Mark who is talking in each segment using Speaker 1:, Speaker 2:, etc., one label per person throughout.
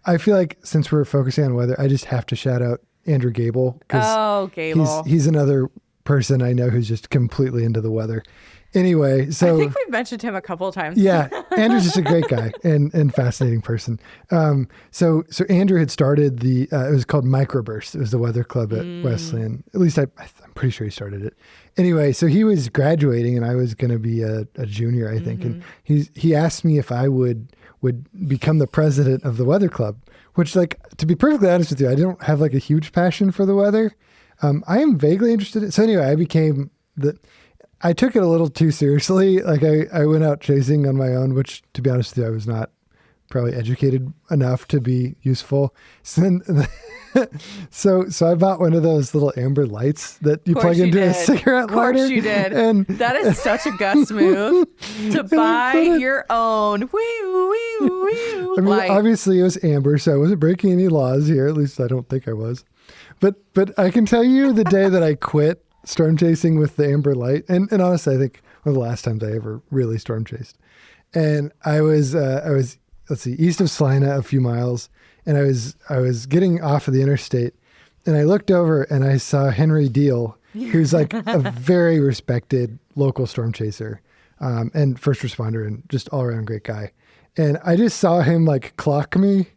Speaker 1: I feel like since we're focusing on weather, I just have to shout out Andrew Gable.
Speaker 2: Oh, Gable.
Speaker 1: He's another person I know who's just completely into the weather. Anyway, so
Speaker 2: I think we've mentioned him a couple of times.
Speaker 1: Yeah, Andrew's just a great guy and fascinating person. So Andrew had started it was called Microburst. It was the weather club at Wesleyan. At least I'm pretty sure he started it. Anyway, so he was graduating and I was going to be a junior, I think. And he asked me if I would become the president of the weather club, which, like, to be perfectly honest with you, I don't have like a huge passion for the weather. I am vaguely interested in, so anyway, I took it a little too seriously. Like I went out chasing on my own, which, to be honest with you, I was not probably educated enough to be useful. So I bought one of those little amber lights that you plug into a cigarette lighter.
Speaker 2: Of course you did.
Speaker 1: And
Speaker 2: that is such a Gus move to buy your own
Speaker 1: I mean, obviously it was amber, so I wasn't breaking any laws here. At least I don't think I was. But I can tell you the day that I quit storm chasing with the amber light, and honestly, I think one of the last times I ever really storm chased. And I was let's see, east of Salina a few miles, and I was getting off of the interstate, and I looked over and I saw Henry Deal, who's like a very respected local storm chaser, and first responder, and just all around great guy. And I just saw him like clock me.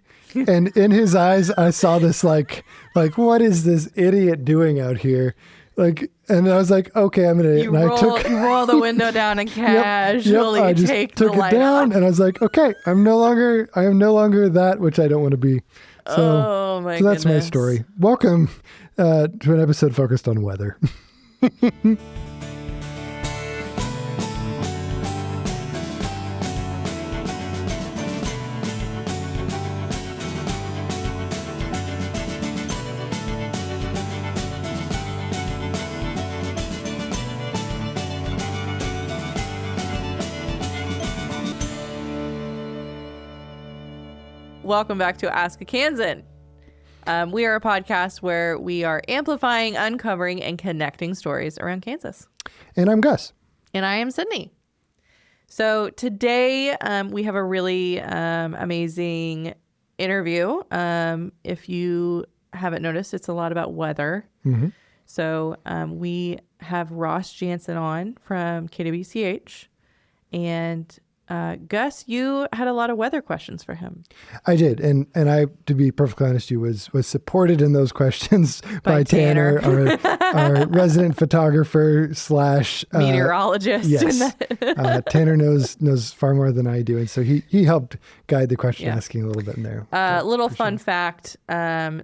Speaker 1: And in his eyes, I saw this like, what is this idiot doing out here? Like, and I was like, okay, I'm gonna.
Speaker 2: You roll the window down and casually
Speaker 1: I just
Speaker 2: take
Speaker 1: took
Speaker 2: the
Speaker 1: it
Speaker 2: light
Speaker 1: down,
Speaker 2: off.
Speaker 1: and I was like, okay, I am no longer that which I don't want to be. So,
Speaker 2: my
Speaker 1: so that's my
Speaker 2: goodness.
Speaker 1: story. Welcome to an episode focused on weather.
Speaker 2: Welcome back to Ask a Kansan. We are a podcast where we are amplifying, uncovering, and connecting stories around Kansas.
Speaker 1: And I'm Gus.
Speaker 2: And I am Sydney. So today we have a really amazing interview. If you haven't noticed, it's a lot about weather.
Speaker 1: Mm-hmm.
Speaker 2: So we have Ross Janssen on from KWCH. And Gus, you had a lot of weather questions for him.
Speaker 1: I did, and I, to be perfectly honest, was supported in those questions by Tanner, our resident photographer /
Speaker 2: meteorologist.
Speaker 1: Yes, Tanner knows far more than I do, and so he helped guide the question asking a little bit in there.
Speaker 2: Little fun fact.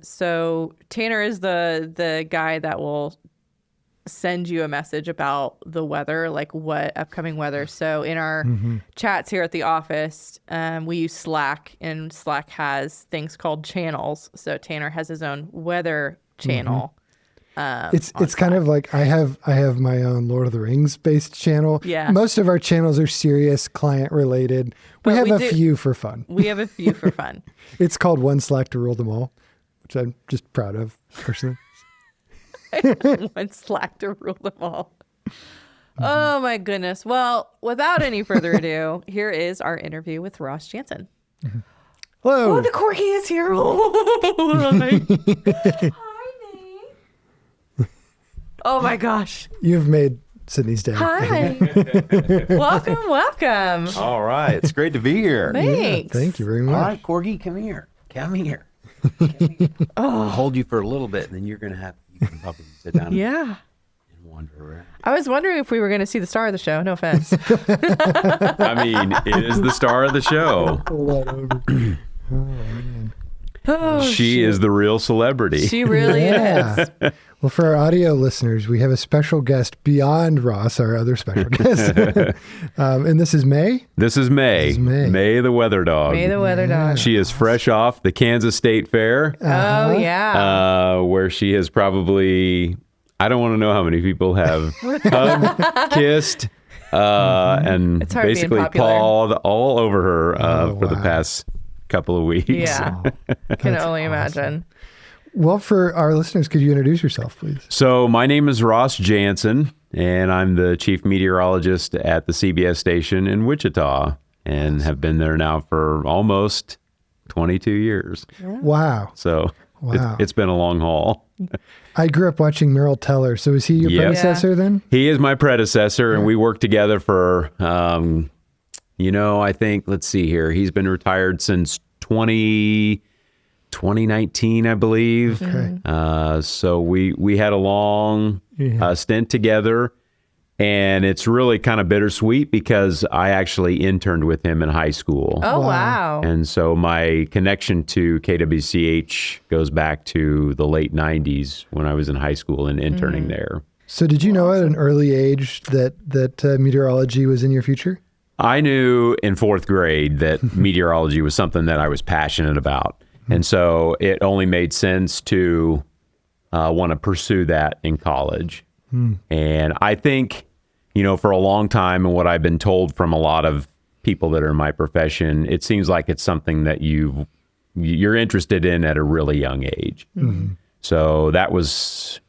Speaker 2: So Tanner is the guy that will send you a message about the weather, like what upcoming weather. So in our chats here at the office, we use Slack, and Slack has things called channels. So Tanner has his own weather channel.
Speaker 1: It's kind of like I have my own Lord of the Rings based channel.
Speaker 2: Yeah.
Speaker 1: Most of our channels are serious, client related. We have a few for fun.
Speaker 2: We have a few for fun.
Speaker 1: It's called One Slack to Rule Them All, which I'm just proud of personally.
Speaker 2: One Slack to rule them all. Oh my goodness. Well, without any further ado, here is our interview with Ross Janssen.
Speaker 1: Hello.
Speaker 2: Oh, the corgi is here. Hi, Nate. Oh my gosh.
Speaker 1: You've made Sydney's day.
Speaker 2: Hi. Welcome.
Speaker 3: All right. It's great to be here.
Speaker 2: Thanks.
Speaker 1: Yeah, thank you very much.
Speaker 3: All right, Corgi, come here. I'll hold you for a little bit, and then you can probably sit down and wander around.
Speaker 2: I was wondering if we were going to see the star of the show. No offense.
Speaker 3: I mean, it is the star of the show. She is the real celebrity.
Speaker 2: She really is.
Speaker 1: Well, for our audio listeners, we have a special guest beyond Ross, our other special guest. And this is May?
Speaker 3: This is May. May the weather dog.
Speaker 2: May the weather dog.
Speaker 3: She is fresh off the Kansas State Fair.
Speaker 2: Oh, yeah.
Speaker 3: Where she has probably, I don't want to know how many people have hugged, kissed, and
Speaker 2: It's hard
Speaker 3: basically
Speaker 2: being popular.
Speaker 3: pawed all over her for the past couple of weeks.
Speaker 2: Yeah. Can only imagine.
Speaker 1: Well, for our listeners, could you introduce yourself, please?
Speaker 3: So my name is Ross Janssen, and I'm the chief meteorologist at the CBS station in Wichita, and have been there now for almost 22 years.
Speaker 1: Wow.
Speaker 3: So
Speaker 1: Wow.
Speaker 3: it's been a long haul.
Speaker 1: I grew up watching Merrill Teller. So is he your predecessor then?
Speaker 3: He is my predecessor, and we worked together for, I think, let's see here. He's been retired since 2019, I believe.
Speaker 1: Okay.
Speaker 3: So we had a long stint together, and it's really kind of bittersweet because I actually interned with him in high school.
Speaker 2: Oh, wow.
Speaker 3: And so my connection to KWCH goes back to the late 90s when I was in high school and interning there.
Speaker 1: So did you know at an early age that meteorology was in your future?
Speaker 3: I knew in fourth grade that meteorology was something that I was passionate about. And so it only made sense to want to pursue that in college. And I think, for a long time, and what I've been told from a lot of people that are in my profession, it seems like it's something that you're interested in at a really young age. So that was,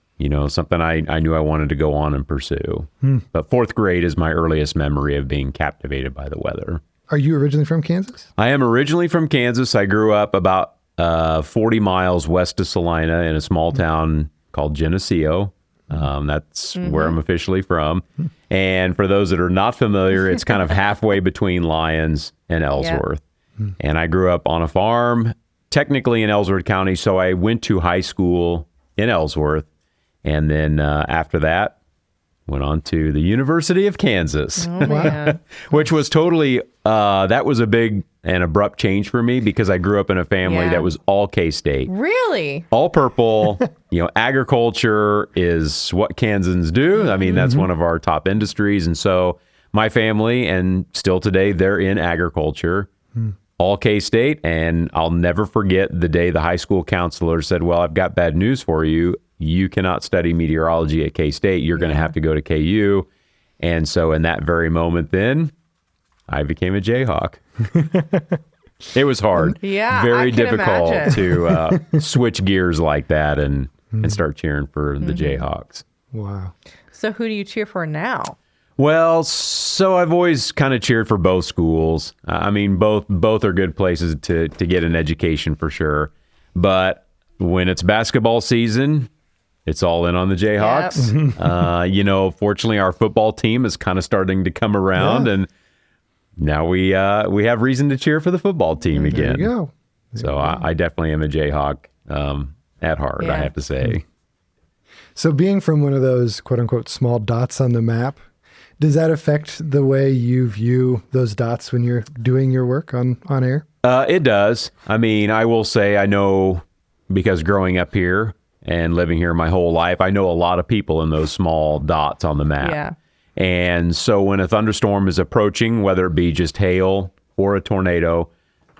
Speaker 3: something I knew I wanted to go on and pursue. But fourth grade is my earliest memory of being captivated by the weather.
Speaker 1: Are you originally from Kansas?
Speaker 3: I am originally from Kansas. I grew up about 40 miles west of Salina in a small town called Geneseo. That's where I'm officially from. And for those that are not familiar, it's kind of halfway between Lyons and Ellsworth. And I grew up on a farm, technically in Ellsworth County. So I went to high school in Ellsworth. And then after that, went on to the University of Kansas, which was totally, that was a big and abrupt change for me because I grew up in a family that was all K-State.
Speaker 2: Really?
Speaker 3: All purple. Agriculture is what Kansans do. I mean, that's one of our top industries. And so my family, and still today, they're in agriculture, all K-State. And I'll never forget the day the high school counselor said, well, I've got bad news for you. You cannot study meteorology at K-State. You're going to have to go to KU. And so in that very moment then, I became a Jayhawk. It was hard. Very difficult to switch gears like that and start cheering for the Jayhawks.
Speaker 1: Wow.
Speaker 2: So who do you cheer for now?
Speaker 3: Well, so I've always kind of cheered for both schools. I mean, both are good places to get an education for sure. But when it's basketball season, it's all in on the Jayhawks. Fortunately, our football team is kind of starting to come around, and now we have reason to cheer for the football team again.
Speaker 1: There you go.
Speaker 3: So I definitely am a Jayhawk at heart, I have to say.
Speaker 1: So being from one of those quote unquote small dots on the map, does that affect the way you view those dots when you're doing your work on air?
Speaker 3: It does. I mean, I will say I know because growing up here and living here my whole life, I know a lot of people in those small dots on the map.
Speaker 2: Yeah.
Speaker 3: And so when a thunderstorm is approaching, whether it be just hail or a tornado,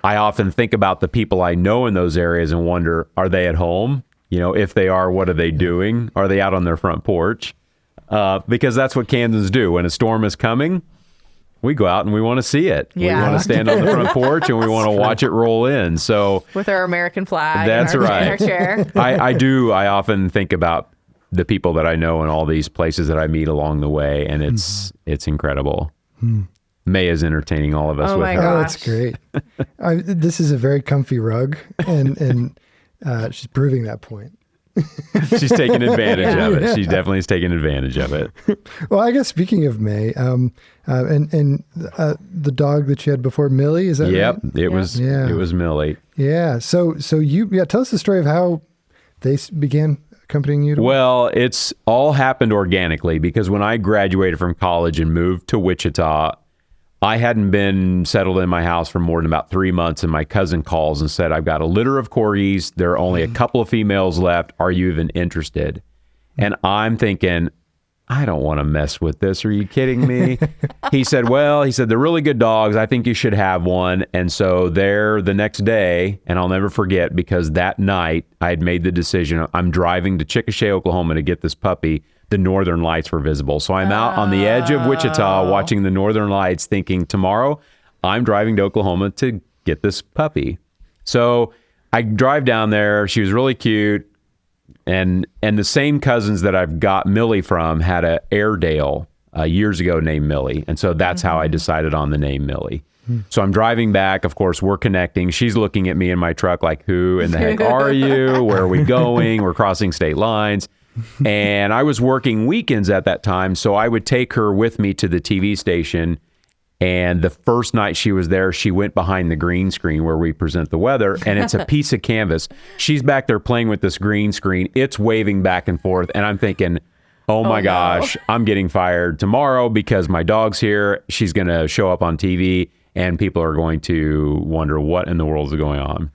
Speaker 3: I often think about the people I know in those areas and wonder, are they at home? If they are, what are they doing? Are they out on their front porch? Because that's what Kansans do. When a storm is coming, we go out and we want to see it.
Speaker 2: Yeah.
Speaker 3: We want to stand on the front porch and we want to watch it roll in. So
Speaker 2: with our American flag.
Speaker 3: That's
Speaker 2: in our,
Speaker 3: right.
Speaker 2: In our chair.
Speaker 3: I do. I often think about the people that I know in all these places that I meet along the way, and it's incredible. May is entertaining all of us with her.
Speaker 1: Oh, that's great. This is a very comfy rug, and she's proving that point.
Speaker 3: She's taking advantage of it. She definitely is taking advantage of it.
Speaker 1: Well, I guess speaking of May, and the dog that you had before, Millie, is that right?
Speaker 3: It was Millie.
Speaker 1: Yeah. So you tell us the story of how they began accompanying you.
Speaker 3: Well, it's all happened organically because when I graduated from college and moved to Wichita, I hadn't been settled in my house for more than about 3 months, and my cousin calls and said, I've got a litter of corgis. There are only a couple of females left. Are you even interested? And I'm thinking, I don't want to mess with this. Are you kidding me? He said, they're really good dogs. I think you should have one. And so there the next day, and I'll never forget because that night I had made the decision, I'm driving to Chickasha, Oklahoma to get this puppy. The northern lights were visible. So I'm out on the edge of Wichita watching the northern lights thinking tomorrow I'm driving to Oklahoma to get this puppy. So I drive down there. She was really cute. And the same cousins that I've got Millie from had a Airedale years ago named Millie. And so that's how I decided on the name Millie. So I'm driving back. Of course, we're connecting. She's looking at me in my truck like, who in the heck are you? Where are we going? We're crossing state lines. And I was working weekends at that time, so I would take her with me to the TV station. And the first night she was there, she went behind the green screen where we present the weather, and it's a piece of canvas. She's back there playing with this green screen. It's waving back and forth, and I'm thinking, oh my gosh, I'm getting fired tomorrow because my dog's here. She's going to show up on TV, and people are going to wonder what in the world is going on.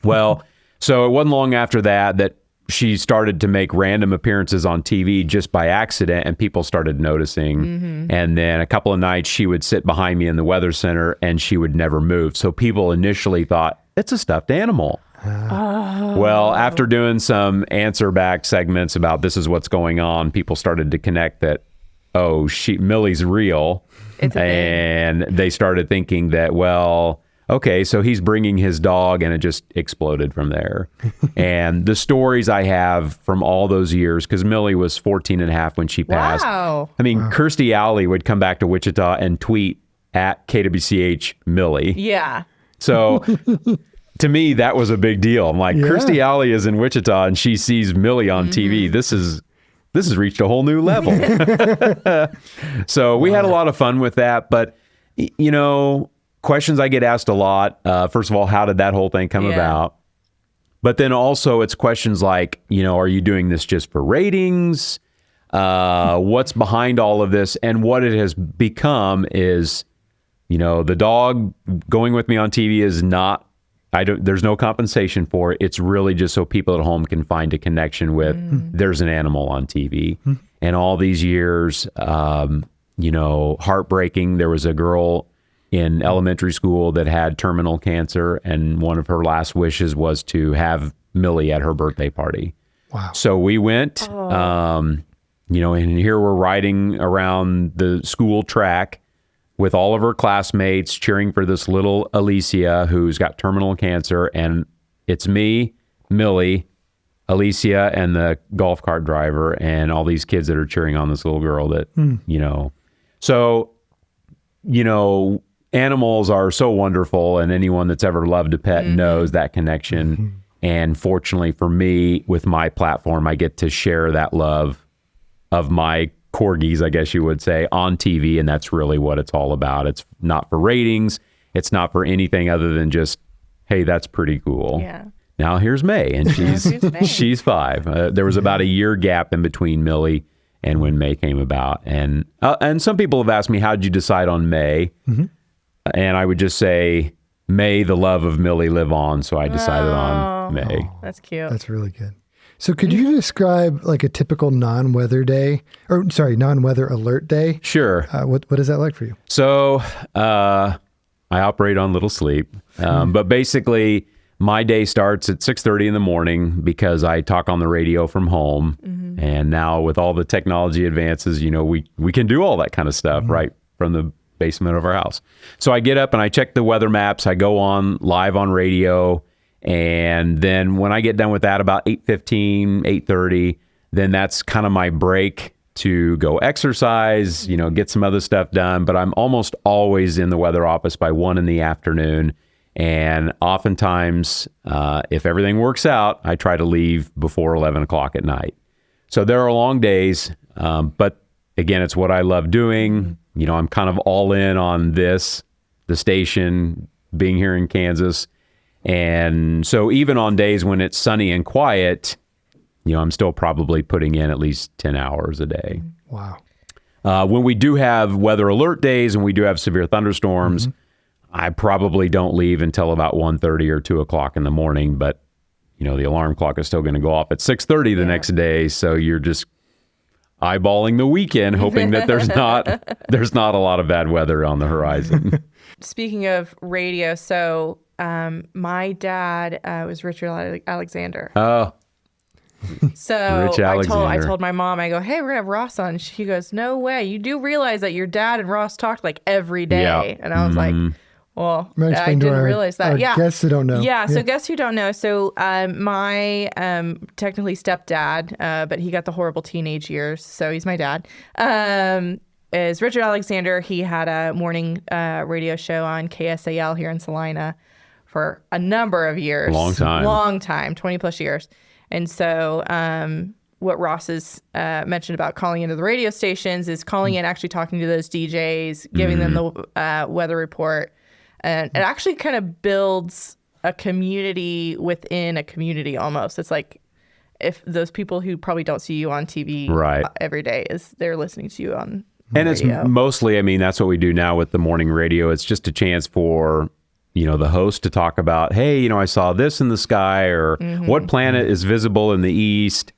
Speaker 3: Well, so it wasn't long after that she started to make random appearances on TV just by accident, and people started noticing. And then a couple of nights she would sit behind me in the weather center and she would never move. So people initially thought it's a stuffed animal. Well, after doing some answer back segments about this is what's going on, people started to connect that, oh, Millie's real. And they started thinking that, well, okay, so he's bringing his dog, and it just exploded from there. And the stories I have from all those years, because Millie was 14 and a half when she passed.
Speaker 2: Wow.
Speaker 3: I mean, Kirstie Alley would come back to Wichita and tweet at KWCH Millie.
Speaker 2: Yeah.
Speaker 3: So to me, that was a big deal. I'm like, Kirstie Alley is in Wichita and she sees Millie on TV. This has reached a whole new level. So we had a lot of fun with that. But, you know, questions I get asked a lot. First of all, how did that whole thing come about? But then also it's questions like, you know, are you doing this just for ratings? What's behind all of this? And what it has become is, you know, the dog going with me on TV is not, there's no compensation for it. It's really just so people at home can find a connection with, there's an animal on TV. And all these years, you know, heartbreaking. There was a girl in elementary school that had terminal cancer, and one of her last wishes was to have Millie at her birthday party. Wow. So we went, you know, and here we're riding around the school track with all of her classmates cheering for this little Alicia who's got terminal cancer. And it's me, Millie, Alicia, and the golf cart driver, and all these kids that are cheering on this little girl that, you know. So, you know, animals are so wonderful, and anyone that's ever loved a pet knows that connection. And fortunately for me, with my platform, I get to share that love of my corgis, I guess you would say, on TV, and that's really what it's all about. It's not for ratings. It's not for anything other than just, hey, that's pretty cool. Yeah. Now here's May, and she's 5. There was about a year gap in between Millie and when May came about. And some people have asked me, how did you decide on May? And I would just say, May the love of Millie live on. So I decided on May.
Speaker 2: Oh, that's cute.
Speaker 1: That's really good. So could you describe like a typical non-weather alert day?
Speaker 3: Sure.
Speaker 1: What is that like for you?
Speaker 3: So I operate on little sleep. But basically, my day starts at 6:30 in the morning because I talk on the radio from home. And now with all the technology advances, you know, we can do all that kind of stuff right from the basement of our house. So I get up and I check the weather maps. I go on live on radio. And then when I get done with that about 8:15, 8:30, then that's kind of my break to go exercise, you know, get some other stuff done. But I'm almost always in the weather office by 1 in the afternoon. And oftentimes, if everything works out, I try to leave before 11 o'clock at night. So there are long days, but again, it's what I love doing. You know, I'm kind of all in on this, the station, being here in Kansas. And so even on days when it's sunny and quiet, you know, I'm still probably putting in at least 10 hours a day.
Speaker 1: Wow.
Speaker 3: When we do have weather alert days and we do have severe thunderstorms, I probably don't leave until about 1:30 or 2 o'clock in the morning. But, you know, the alarm clock is still going to go off at 6:30 the next day. So you're just eyeballing the weekend, hoping that there's not a lot of bad weather on the horizon.
Speaker 2: Speaking of radio, so my dad was Richard Alexander.
Speaker 3: Oh,
Speaker 2: so
Speaker 3: Rich Alexander.
Speaker 2: I told my mom, I go, hey, we're gonna have Ross on. She goes, no way. You do realize that your dad and Ross talked like every day.
Speaker 3: Yeah.
Speaker 2: And I was like, well, I didn't realize that.
Speaker 1: Yeah. Guests who don't know.
Speaker 2: Yeah. So guests who don't know. So my technically stepdad, but he got the horrible teenage years. So he's my dad. is Richard Alexander. He had a morning radio show on KSAL here in Salina for a number of years.
Speaker 3: Long time,
Speaker 2: 20 plus years. And so what Ross has mentioned about calling into the radio stations is calling in, actually talking to those DJs, giving them the weather report. And it actually kind of builds a community within a community almost. It's like if those people who probably don't see you on TV every day, they're listening to you on
Speaker 3: and
Speaker 2: radio.
Speaker 3: It's mostly, I mean, that's what we do now with the morning radio. It's just a chance for, the host to talk about, hey, I saw this in the sky, or what planet is visible in the east.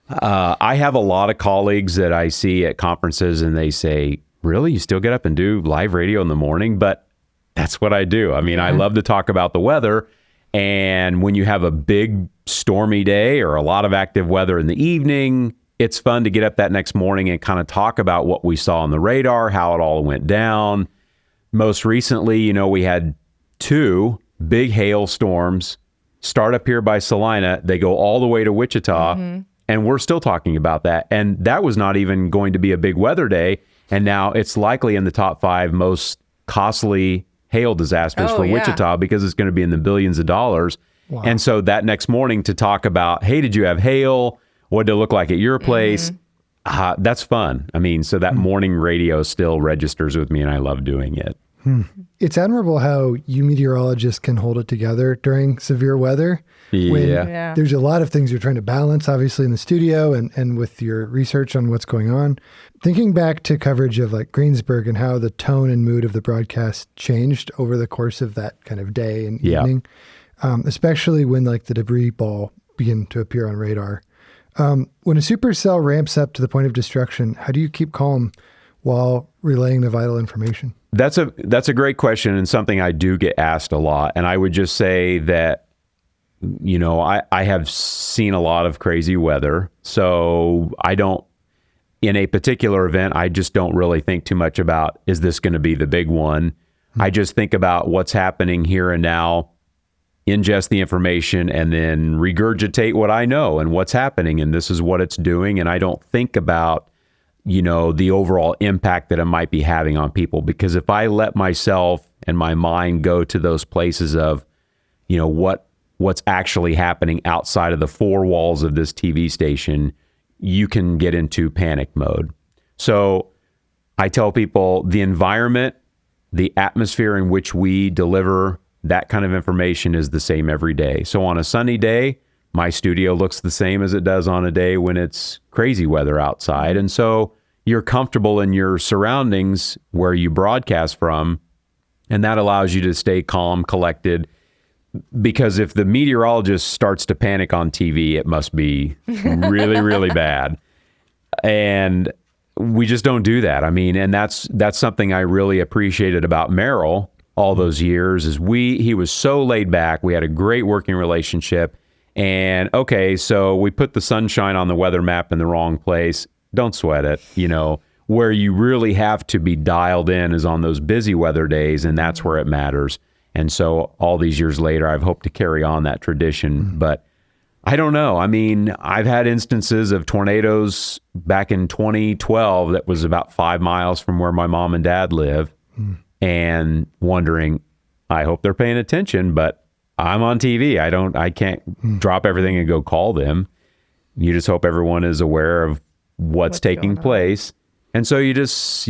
Speaker 3: I have a lot of colleagues that I see at conferences and they say, really, you still get up and do live radio in the morning? But that's what I do. I mean, I love to talk about the weather. And when you have a big stormy day or a lot of active weather in the evening, it's fun to get up that next morning and kind of talk about what we saw on the radar, how it all went down. Most recently, we had 2 big hailstorms start up here by Salina. They go all the way to Wichita, and we're still talking about that. And that was not even going to be a big weather day. And now it's likely in the top 5 most costly hail disasters for Wichita, because it's going to be in the billions of dollars. Wow. And so that next morning to talk about, hey, did you have hail? What did it look like at your place? That's fun. I mean, so that morning radio still registers with me, and I love doing it.
Speaker 1: It's admirable how you meteorologists can hold it together during severe weather.
Speaker 3: Yeah.
Speaker 1: There's a lot of things you're trying to balance, obviously, in the studio and with your research on what's going on. Thinking back to coverage of like Greensburg and how the tone and mood of the broadcast changed over the course of that kind of day and evening, especially when like the debris ball began to appear on radar. When a supercell ramps up to the point of destruction, how do you keep calm while relaying the vital information?
Speaker 3: That's a great question, and something I do get asked a lot. And I would just say that, I have seen a lot of crazy weather. So in a particular event, I just don't really think too much about, is this going to be the big one? I just think about what's happening here and now, ingest the information, and then regurgitate what I know and what's happening. And this is what it's doing. And I don't think about, the overall impact that it might be having on people. Because if I let myself and my mind go to those places of, what's actually happening outside of the 4 walls of this TV station, you can get into panic mode. So I tell people the environment, the atmosphere in which we deliver that kind of information is the same every day. So on a sunny day, my studio looks the same as it does on a day when it's crazy weather outside. And so you're comfortable in your surroundings where you broadcast from, and that allows you to stay calm, collected. Because if the meteorologist starts to panic on TV, it must be really, really bad. And we just don't do that. I mean, and that's something I really appreciated about Merrill all those years, is he was so laid back. We had a great working relationship. And okay, so we put the sunshine on the weather map in the wrong place. Don't sweat it. Where you really have to be dialed in is on those busy weather days, and that's where it matters. And so all these years later, I've hoped to carry on that tradition. But I don't know. I mean, I've had instances of tornadoes back in 2012 that was about 5 miles from where my mom and dad live, and wondering, I hope they're paying attention, but I'm on TV. I can't drop everything and go call them. You just hope everyone is aware of what's taking place. And so you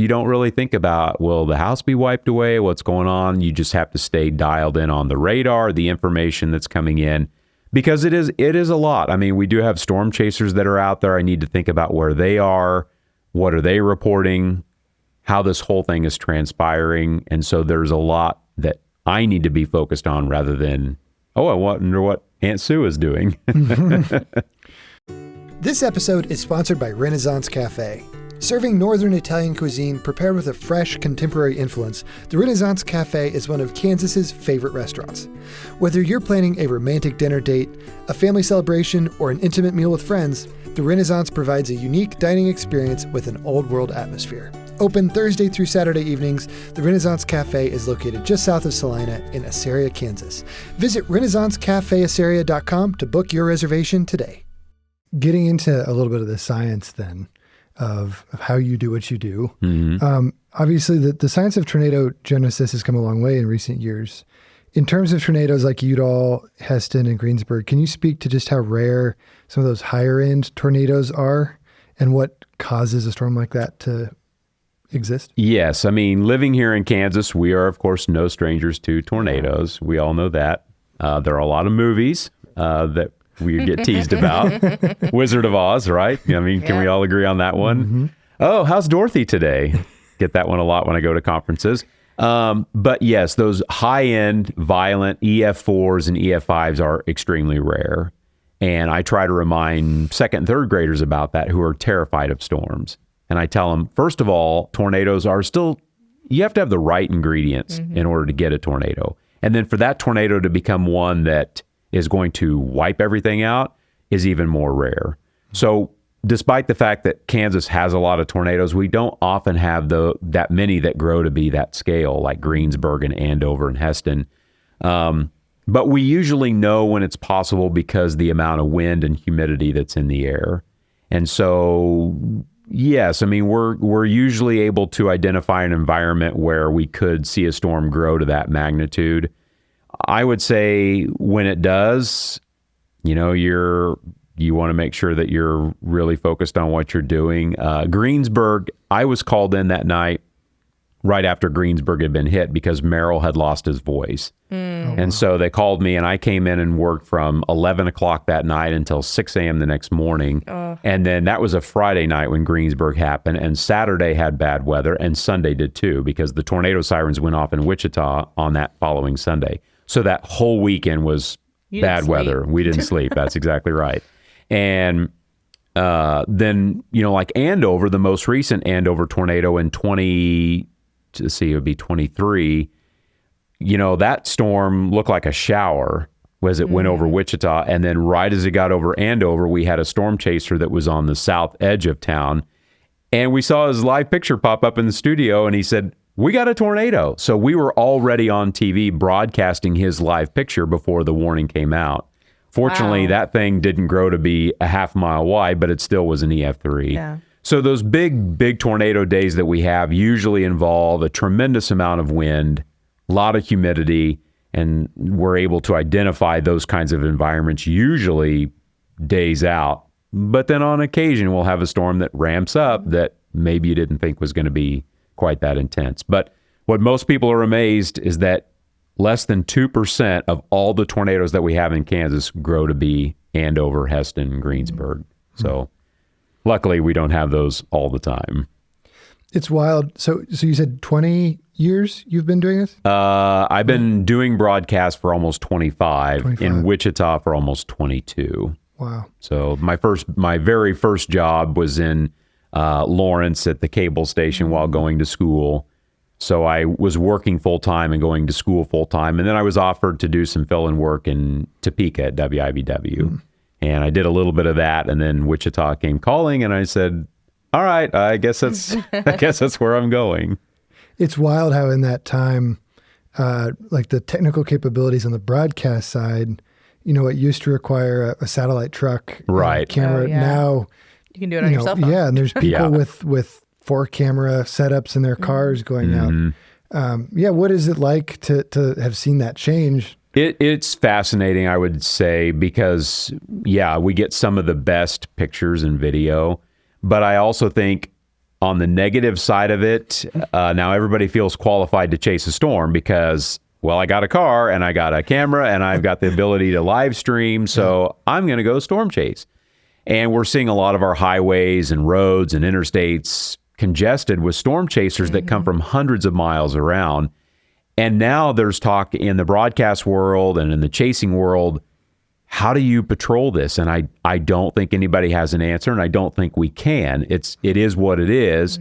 Speaker 3: don't really think about, will the house be wiped away? What's going on? You just have to stay dialed in on the radar, the information that's coming in, because it is a lot. I mean, we do have storm chasers that are out there. I need to think about where they are, what are they reporting, how this whole thing is transpiring. And so there's a lot that I need to be focused on rather than, I wonder what Aunt Sue is doing.
Speaker 1: This episode is sponsored by Renaissance Cafe. Serving Northern Italian cuisine prepared with a fresh, contemporary influence, the Renaissance Cafe is one of Kansas's favorite restaurants. Whether you're planning a romantic dinner date, a family celebration, or an intimate meal with friends, the Renaissance provides a unique dining experience with an old-world atmosphere. Open Thursday through Saturday evenings, the Renaissance Cafe is located just south of Salina in Assyria, Kansas. Visit RenaissanceCafeAssyria.com to book your reservation today. Getting into a little bit of the science then, of how you do what you do. Obviously, the science of tornado genesis has come a long way in recent years. In terms of tornadoes like Udall, Heston, and Greensburg, can you speak to just how rare some of those higher end tornadoes are and what causes a storm like that to exist?
Speaker 3: Yes. I mean, living here in Kansas, we are, of course, no strangers to tornadoes. We all know that. There are a lot of movies that we get teased about. Wizard of Oz, right? I mean, can we all agree on that one? Oh, how's Dorothy today? Get that one a lot when I go to conferences. But yes, those high-end, violent EF4s and EF5s are extremely rare. And I try to remind second and third graders about that who are terrified of storms. And I tell them, first of all, tornadoes are still, you have to have the right ingredients in order to get a tornado. And then for that tornado to become one that is going to wipe everything out is even more rare. So despite the fact that Kansas has a lot of tornadoes, we don't often have that many that grow to be that scale, like Greensburg and Andover and Heston. But we usually know when it's possible because the amount of wind and humidity that's in the air. And so, yes, I mean, we're usually able to identify an environment where we could see a storm grow to that magnitude. I would say when it does, you know, you want to make sure that you're really focused on what you're doing. Greensburg, I was called in that night right after Greensburg had been hit because Merrill had lost his voice. And so they called me and I came in and worked from 11 o'clock that night until 6 a.m. the next morning. And then that was a Friday night when Greensburg happened, and Saturday had bad weather and Sunday did too because the tornado sirens went off in Wichita on that following Sunday. So that whole weekend was bad weather. We didn't sleep. That's exactly right. And then, you know, like Andover, the most recent Andover tornado in it would be 23, you know, that storm looked like a shower as it went over Wichita. And then right as it got over Andover, we had a storm chaser that was on the south edge of town. And we saw his live picture pop up in the studio and he said, "We got a tornado." So we were already on TV broadcasting his live picture before the warning came out. Fortunately, that thing didn't grow to be a half mile wide, but it still was an EF3.
Speaker 2: Yeah.
Speaker 3: So those big tornado days that we have usually involve a tremendous amount of wind, a lot of humidity, and we're able to identify those kinds of environments usually days out. But then on occasion, we'll have a storm that ramps up that maybe you didn't think was going to be quite that intense. But what most people are amazed is that less than 2% of all the tornadoes that we have in Kansas grow to be Andover, Heston, and Greensburg. So luckily, we don't have those all the time.
Speaker 1: It's wild. So you said 20 years you've been doing this?
Speaker 3: I've been doing broadcasts for almost 25, in Wichita for almost 22.
Speaker 1: Wow.
Speaker 3: So my very first job was in Lawrence at the cable station while going to school. So I was working full-time and going to school full-time. And then I was offered to do some fill-in work in Topeka at WIBW. And I did a little bit of that. And then Wichita came calling and I said, all right, I guess that's where I'm going.
Speaker 1: It's wild how in that time, like the technical capabilities on the broadcast side, you know, it used to require a satellite truck,
Speaker 3: right?
Speaker 1: Camera. Now
Speaker 2: you can do it on your cell phone.
Speaker 1: Yeah, and there's people with 4 camera setups in their cars going out. What is it like to have seen that change?
Speaker 3: It's fascinating, I would say, because we get some of the best pictures and video, but I also think on the negative side of it, now everybody feels qualified to chase a storm because, well, I got a car and I got a camera and I've got the ability to live stream, so I'm going to go storm chase. And we're seeing a lot of our highways and roads and interstates congested with storm chasers that come from hundreds of miles around. And now there's talk in the broadcast world and in the chasing world, how do you patrol this? And I don't think anybody has an answer, and I don't think we can. It is what it is.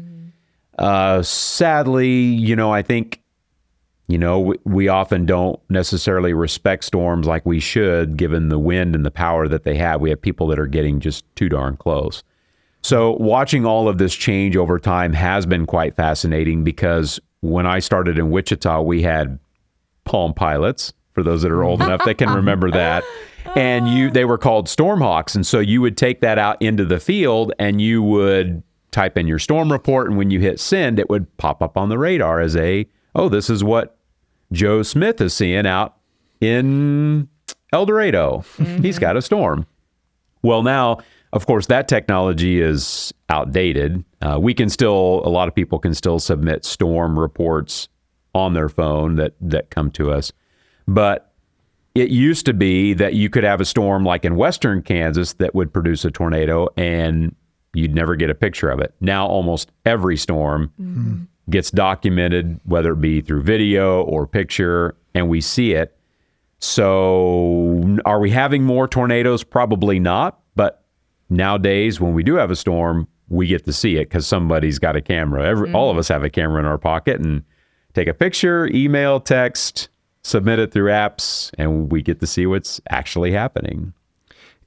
Speaker 3: Sadly, you know, I think, you know, we often don't necessarily respect storms like we should, given the wind and the power that they have. We have people that are getting just too darn close. So watching all of this change over time has been quite fascinating because when I started in Wichita, we had Palm Pilots, for those that are old enough that can remember that. And they were called Stormhawks. And so you would take that out into the field and you would type in your storm report, and when you hit send, it would pop up on the radar as this is what Joe Smith is seeing out in El Dorado. He's got a storm. Well, now, of course, that technology is outdated. A lot of people can still submit storm reports on their phone that come to us. But it used to be that you could have a storm like in western Kansas that would produce a tornado and you'd never get a picture of it. Now almost every storm gets documented, whether it be through video or picture, and we see it. So are we having more tornadoes? Probably not. But nowadays, when we do have a storm, we get to see it because somebody's got a camera. All of us have a camera in our pocket and take a picture, email, text, submit it through apps, and we get to see what's actually happening.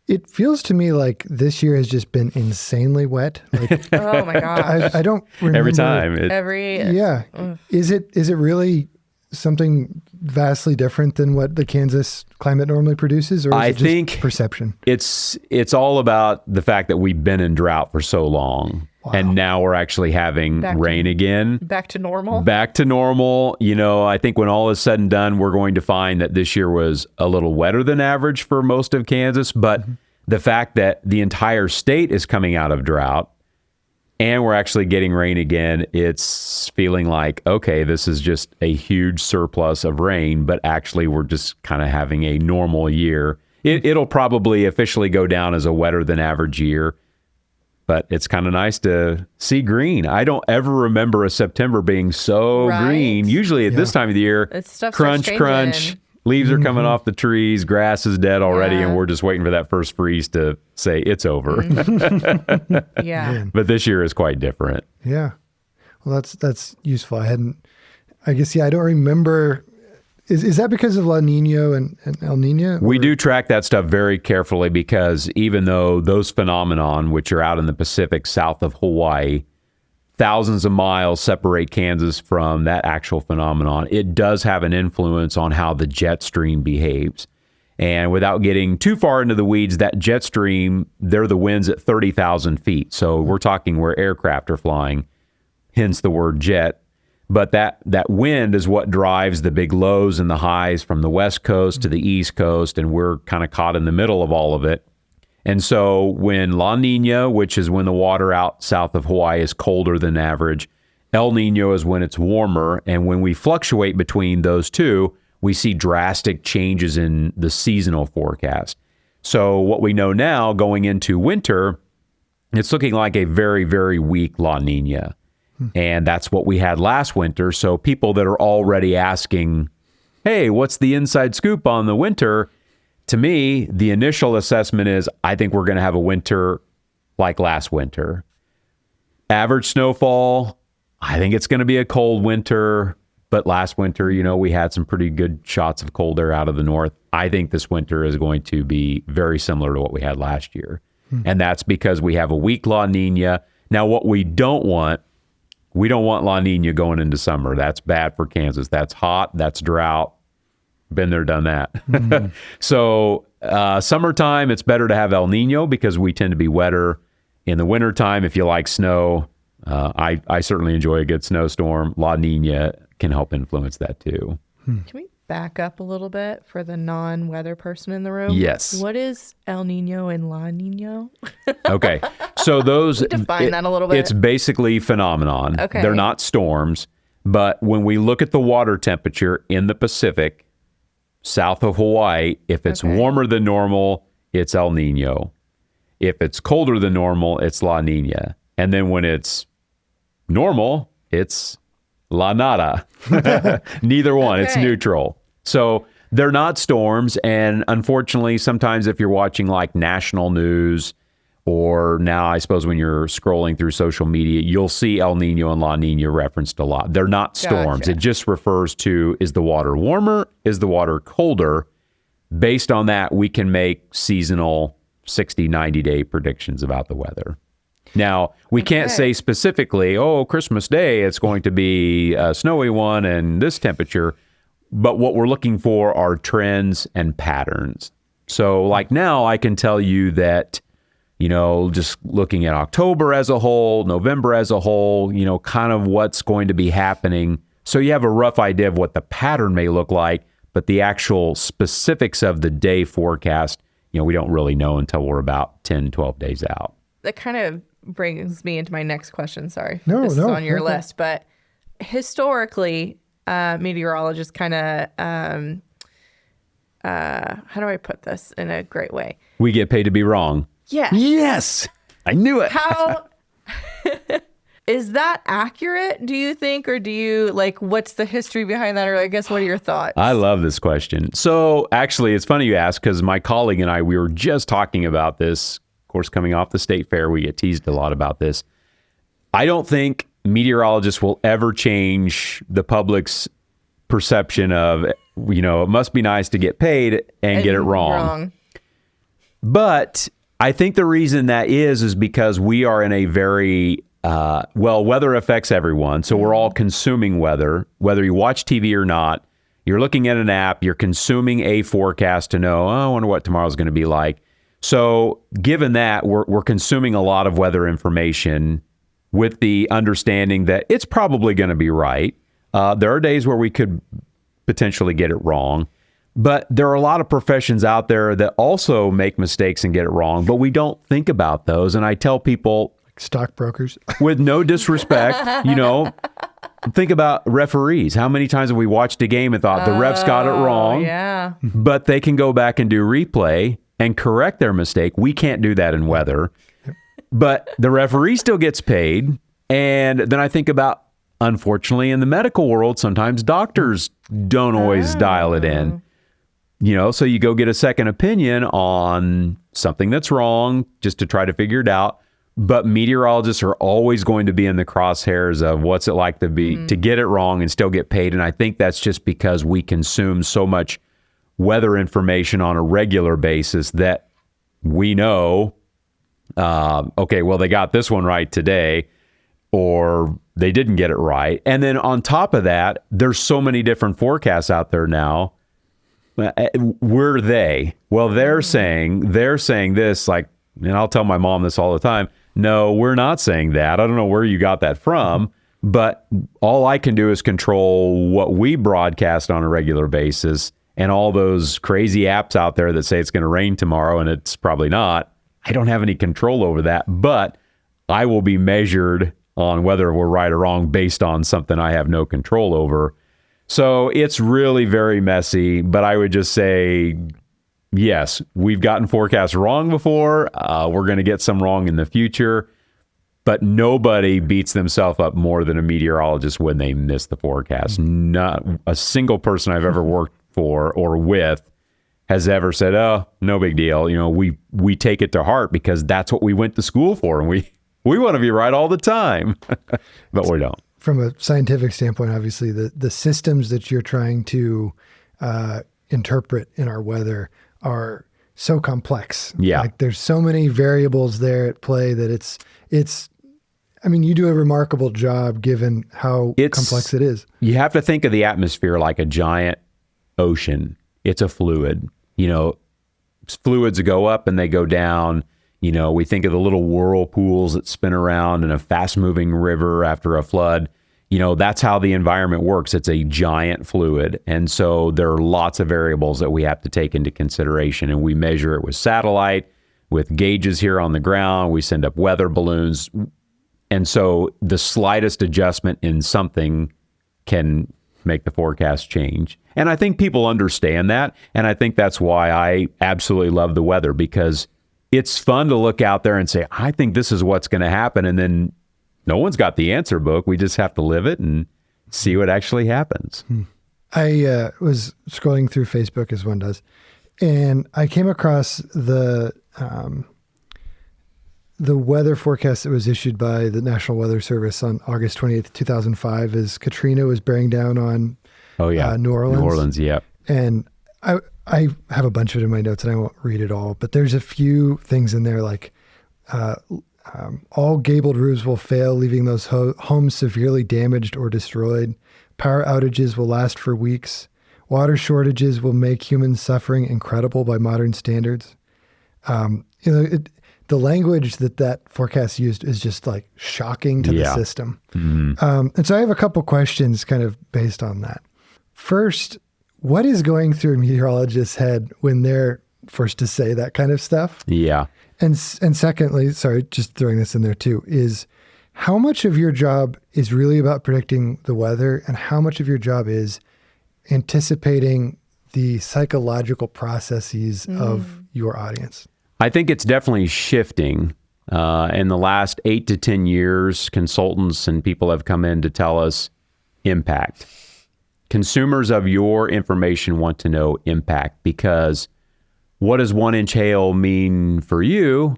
Speaker 1: It feels to me like this year has just been insanely wet. Like,
Speaker 2: oh my gosh.
Speaker 1: I don't remember.
Speaker 3: Every time.
Speaker 1: Is it really something vastly different than what the Kansas climate normally produces? Or is it just perception?
Speaker 3: It's all about the fact that we've been in drought for so long. Wow. And now we're actually having rain again.
Speaker 2: Back to normal.
Speaker 3: Back to normal. I think when all is said and done, we're going to find that this year was a little wetter than average for most of Kansas. But the fact that the entire state is coming out of drought and we're actually getting rain again, it's feeling like, okay, this is just a huge surplus of rain, but actually we're just kind of having a normal year. It'll probably officially go down as a wetter than average year. But it's kind of nice to see green. I don't ever remember a September being so green. Usually at this time of the year, crunch, leaves are coming off the trees, grass is dead already, and we're just waiting for that first freeze to say it's over. But this year is quite different.
Speaker 1: Yeah. Well, that's useful. I don't remember. Is that because of La Nina and El Nino?
Speaker 3: We do track that stuff very carefully because even though those phenomenon, which are out in the Pacific south of Hawaii, thousands of miles separate Kansas from that actual phenomenon, it does have an influence on how the jet stream behaves. And without getting too far into the weeds, that jet stream, they're the winds at 30,000 feet. So we're talking where aircraft are flying, hence the word jet. But that wind is what drives the big lows and the highs from the West Coast to the East Coast, and we're kind of caught in the middle of all of it. And so when La Nina, which is when the water out south of Hawaii is colder than average, El Nino is when it's warmer, and when we fluctuate between those two, we see drastic changes in the seasonal forecast. So what we know now going into winter, it's looking like a very, very weak La Nina. And that's what we had last winter. So people that are already asking, hey, what's the inside scoop on the winter? To me, the initial assessment is, I think we're going to have a winter like last winter. Average snowfall, I think it's going to be a cold winter. But last winter, we had some pretty good shots of cold air out of the north. I think this winter is going to be very similar to what we had last year. And that's because we have a weak La Nina. Now, what we don't want La Nina going into summer. That's bad for Kansas. That's hot. That's drought. Been there, done that. So summertime, it's better to have El Nino because we tend to be wetter. In the wintertime, if you like snow, I certainly enjoy a good snowstorm. La Nina can help influence that too.
Speaker 2: Can we back up a little bit for the non-weather person in the room?
Speaker 3: Yes.
Speaker 2: What is El Nino and La Nina?
Speaker 3: Okay. So those...
Speaker 2: define that a little bit.
Speaker 3: It's basically phenomenon.
Speaker 2: Okay.
Speaker 3: They're not storms. But when we look at the water temperature in the Pacific, south of Hawaii, if it's warmer than normal, it's El Nino. If it's colder than normal, it's La Nina. And then when it's normal, it's La Nada. Neither one. It's neutral. So they're not storms. And unfortunately, sometimes if you're watching like national news, or now I suppose when you're scrolling through social media, you'll see El Nino and La Nina referenced a lot. They're not storms. Gotcha. It just refers to, is the water warmer? Is the water colder? Based on that, we can make seasonal 60, 90-day predictions about the weather. Now, we can't say specifically, Christmas Day, it's going to be a snowy one and this temperature. But what we're looking for are trends and patterns. So like now, I can tell you that just looking at October as a whole, November as a whole, kind of what's going to be happening. So you have a rough idea of what the pattern may look like, but the actual specifics of the day forecast, we don't really know until we're about 10, 12 days out.
Speaker 2: That kind of brings me into my next question. Sorry.
Speaker 1: This
Speaker 2: is on your list, but historically, meteorologists kind of, how do I put this in a great way?
Speaker 3: We get paid to be wrong.
Speaker 2: Yes.
Speaker 3: Yes. I knew it.
Speaker 2: How is that accurate, do you think? Or do you what's the history behind that? Or I guess, what are your thoughts?
Speaker 3: I love this question. So actually, it's funny you ask, because my colleague and I, we were just talking about this. Of course, coming off the state fair, we get teased a lot about this. I don't think meteorologists will ever change the public's perception of, it must be nice to get paid and get it wrong. But I think the reason that is because we are in a very, weather affects everyone. So we're all consuming weather, whether you watch TV or not. You're looking at an app, you're consuming a forecast to know, I wonder what tomorrow's going to be like. So given that, we're consuming a lot of weather information with the understanding that it's probably going to be right. There are days where we could potentially get it wrong. But there are a lot of professions out there that also make mistakes and get it wrong, but we don't think about those. And I tell people,
Speaker 1: like stockbrokers,
Speaker 3: with no disrespect, think about referees. How many times have we watched a game and thought the refs got it wrong?
Speaker 2: Yeah.
Speaker 3: But they can go back and do replay and correct their mistake. We can't do that in weather. But the referee still gets paid. And then I think about, unfortunately, in the medical world, sometimes doctors don't always dial it in. So you go get a second opinion on something that's wrong just to try to figure it out. But meteorologists are always going to be in the crosshairs of what's it like to get it wrong and still get paid. And I think that's just because we consume so much weather information on a regular basis that we know, okay, well, they got this one right today, or they didn't get it right. And then on top of that, there's so many different forecasts out there now. Were they? Well, they're saying this, and I'll tell my mom this all the time. No, we're not saying that. I don't know where you got that from, but all I can do is control what we broadcast on a regular basis, and all those crazy apps out there that say it's going to rain tomorrow and it's probably not. I don't have any control over that, but I will be measured on whether we're right or wrong based on something I have no control over. So it's really very messy, but I would just say, yes, we've gotten forecasts wrong before. We're going to get some wrong in the future, but nobody beats themselves up more than a meteorologist when they miss the forecast. Not a single person I've ever worked for or with has ever said, oh, no big deal. We take it to heart because that's what we went to school for, and we want to be right all the time, but we don't.
Speaker 1: From a scientific standpoint, obviously, the systems that you're trying to interpret in our weather are so complex.
Speaker 3: Yeah.
Speaker 1: There's so many variables there at play that it's you do a remarkable job given how complex it is.
Speaker 3: You have to think of the atmosphere like a giant ocean. It's a fluid. Fluids go up and they go down. We think of the little whirlpools that spin around in a fast-moving river after a flood. That's how the environment works. It's a giant fluid. And so there are lots of variables that we have to take into consideration. And we measure it with satellite, with gauges here on the ground. We send up weather balloons. And so the slightest adjustment in something can make the forecast change. And I think people understand that. And I think that's why I absolutely love the weather, because it's fun to look out there and say, I think this is what's going to happen. And then no one's got the answer book. We just have to live it and see what actually happens.
Speaker 1: I was scrolling through Facebook, as one does, and I came across the weather forecast that was issued by the National Weather Service on August 28th, 2005, as Katrina was bearing down on New Orleans.
Speaker 3: New Orleans, yeah.
Speaker 1: And I have a bunch of it in my notes, and I won't read it all, but there's a few things in there like all gabled roofs will fail, leaving those homes severely damaged or destroyed. Power outages will last for weeks. Water shortages will make human suffering incredible by modern standards. the language that forecast used is just like shocking to the system. And so I have a couple questions kind of based on that. First, what is going through a meteorologist's head when they're forced to say that kind of stuff?
Speaker 3: Yeah.
Speaker 1: And secondly, sorry, just throwing this in there too, is how much of your job is really about predicting the weather and how much of your job is anticipating the psychological processes of your audience?
Speaker 3: I think it's definitely shifting. In the last 8 to 10 years, consultants and people have come in to tell us impact. Consumers of your information want to know impact, because what does 1 inch hail mean for you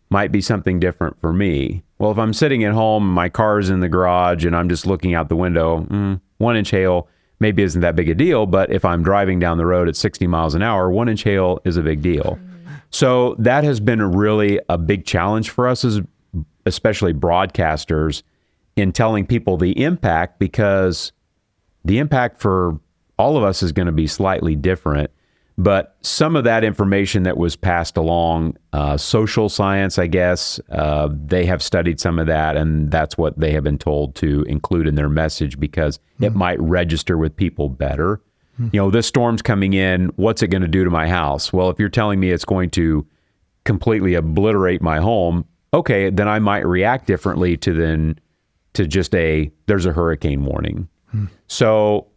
Speaker 3: might be something different for me. Well, if I'm sitting at home, my car's in the garage, and I'm just looking out the window, 1 inch hail maybe isn't that big a deal, but if I'm driving down the road at 60 miles an hour, 1 inch hail is a big deal. So that has been really a big challenge for us, as especially broadcasters, in telling people the impact, because the impact for all of us is going to be slightly different. But some of that information that was passed along, social science, I guess, they have studied some of that, and that's what they have been told to include in their message, because it might register with people better. You know, this storm's coming in. What's it going to do to my house? Well, if you're telling me it's going to completely obliterate my home, okay, then I might react differently to just there's a hurricane warning. So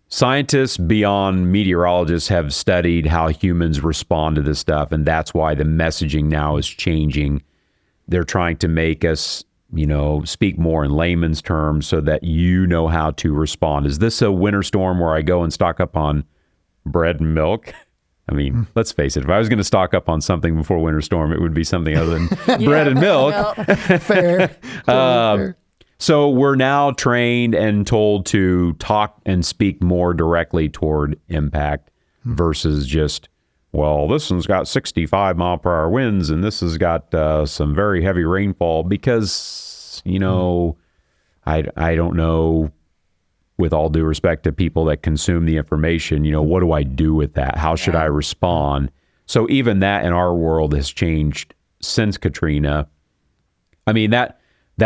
Speaker 3: scientists beyond meteorologists have studied how humans respond to this stuff, and that's why the messaging now is changing. They're trying to make us, speak more in layman's terms so that you know how to respond. Is this a winter storm where I go and stock up on bread and milk? I mean, let's face it, if I was going to stock up on something before winter storm, it would be something other than bread and milk.
Speaker 1: Fair. Fair.
Speaker 3: So we're now trained and told to talk and speak more directly toward impact versus just, well, this one's got 65 mile per hour winds and this has got some very heavy rainfall, because, I don't know, with all due respect to people that consume the information, what do I do with that? How should I respond? So even that in our world has changed since Katrina. I mean, that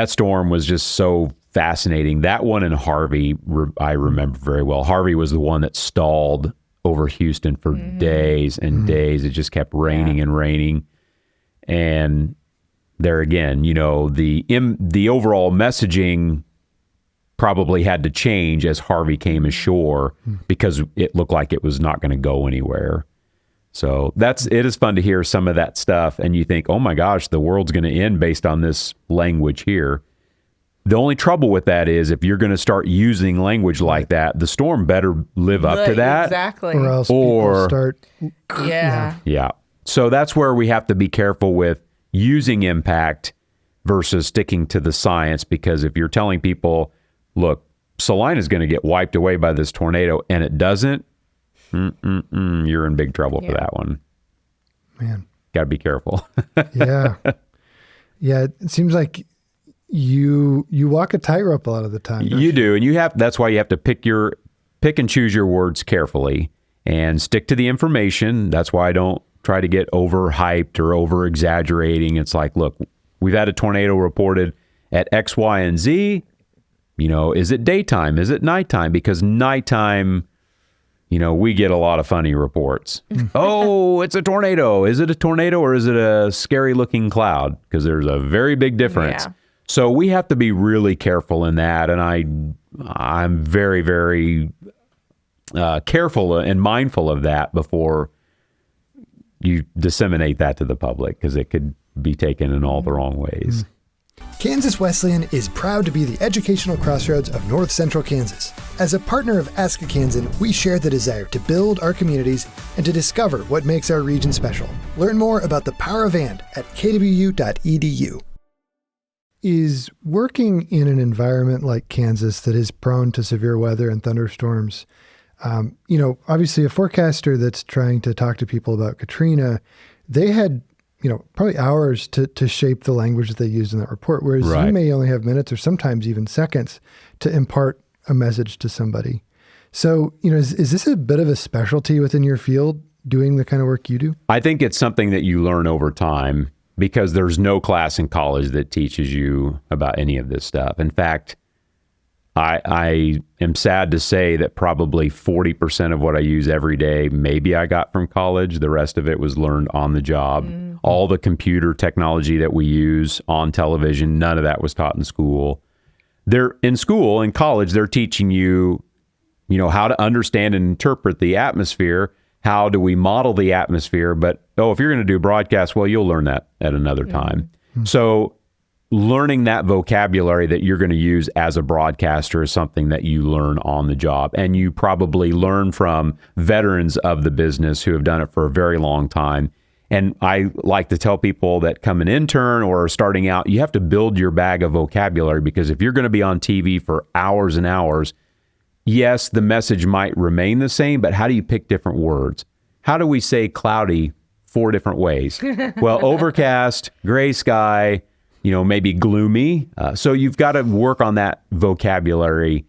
Speaker 3: storm was just so fascinating. That one in Harvey, I remember very well. Harvey was the one that stalled over Houston for days and days. It just kept raining and raining. And there again, the overall messaging probably had to change as Harvey came ashore, because it looked like it was not going to go anywhere. So it is fun to hear some of that stuff, and you think, oh my gosh, the world's going to end based on this language here. The only trouble with that is if you're going to start using language like that, the storm better live up to that.
Speaker 2: Exactly.
Speaker 1: Or else people start...
Speaker 3: Yeah. So that's where we have to be careful with using impact versus sticking to the science, because if you're telling people, look, Salina's going to get wiped away by this tornado, and it doesn't, you're in big trouble for that one.
Speaker 1: Man.
Speaker 3: Got to be careful.
Speaker 1: Yeah. It seems like you walk a tightrope a lot of the time.
Speaker 3: You do. And that's why you have to pick and choose your words carefully and stick to the information. That's why I don't try to get overhyped or over exaggerating. It's like, look, we've had a tornado reported at X, Y, and Z. Is it daytime? Is it nighttime? Because nighttime, we get a lot of funny reports. Oh, it's a tornado. Is it a tornado or is it a scary looking cloud? Because there's a very big difference. Yeah. So we have to be really careful in that. And I'm very, very careful and mindful of that before you disseminate that to the public, because it could be taken in all the wrong ways.
Speaker 1: Kansas Wesleyan is proud to be the educational crossroads of North Central Kansas. As a partner of Ask a Kansan, we share the desire to build our communities and to discover what makes our region special. Learn more about the power of and at kwu.edu. Is working in an environment like Kansas that is prone to severe weather and thunderstorms, obviously a forecaster that's trying to talk to people about Katrina, they had probably hours to shape the language that they used in that report, whereas you may only have minutes or sometimes even seconds to impart a message to somebody. So, is this a bit of a specialty within your field, doing the kind of work you do?
Speaker 3: I think it's something that you learn over time. because there's no class in college that teaches you about any of this stuff. In fact, I am sad to say that probably 40% of what I use every day, maybe I got from college. The rest of it was learned on the job. All the computer technology that we use on television, none of that was taught in school. In college, they're teaching you, how to understand and interpret the atmosphere. How do we model the atmosphere? But, if you're going to do broadcast, well, you'll learn that at another time. So learning that vocabulary that you're going to use as a broadcaster is something that you learn on the job. And you probably learn from veterans of the business who have done it for a very long time. And I like to tell people that come an intern or are starting out, you have to build your bag of vocabulary, because if you're going to be on TV for hours and hours, yes, the message might remain the same, but how do you pick different words? How do we say cloudy 4 different ways? Well, overcast, gray sky, maybe gloomy. So you've got to work on that vocabulary,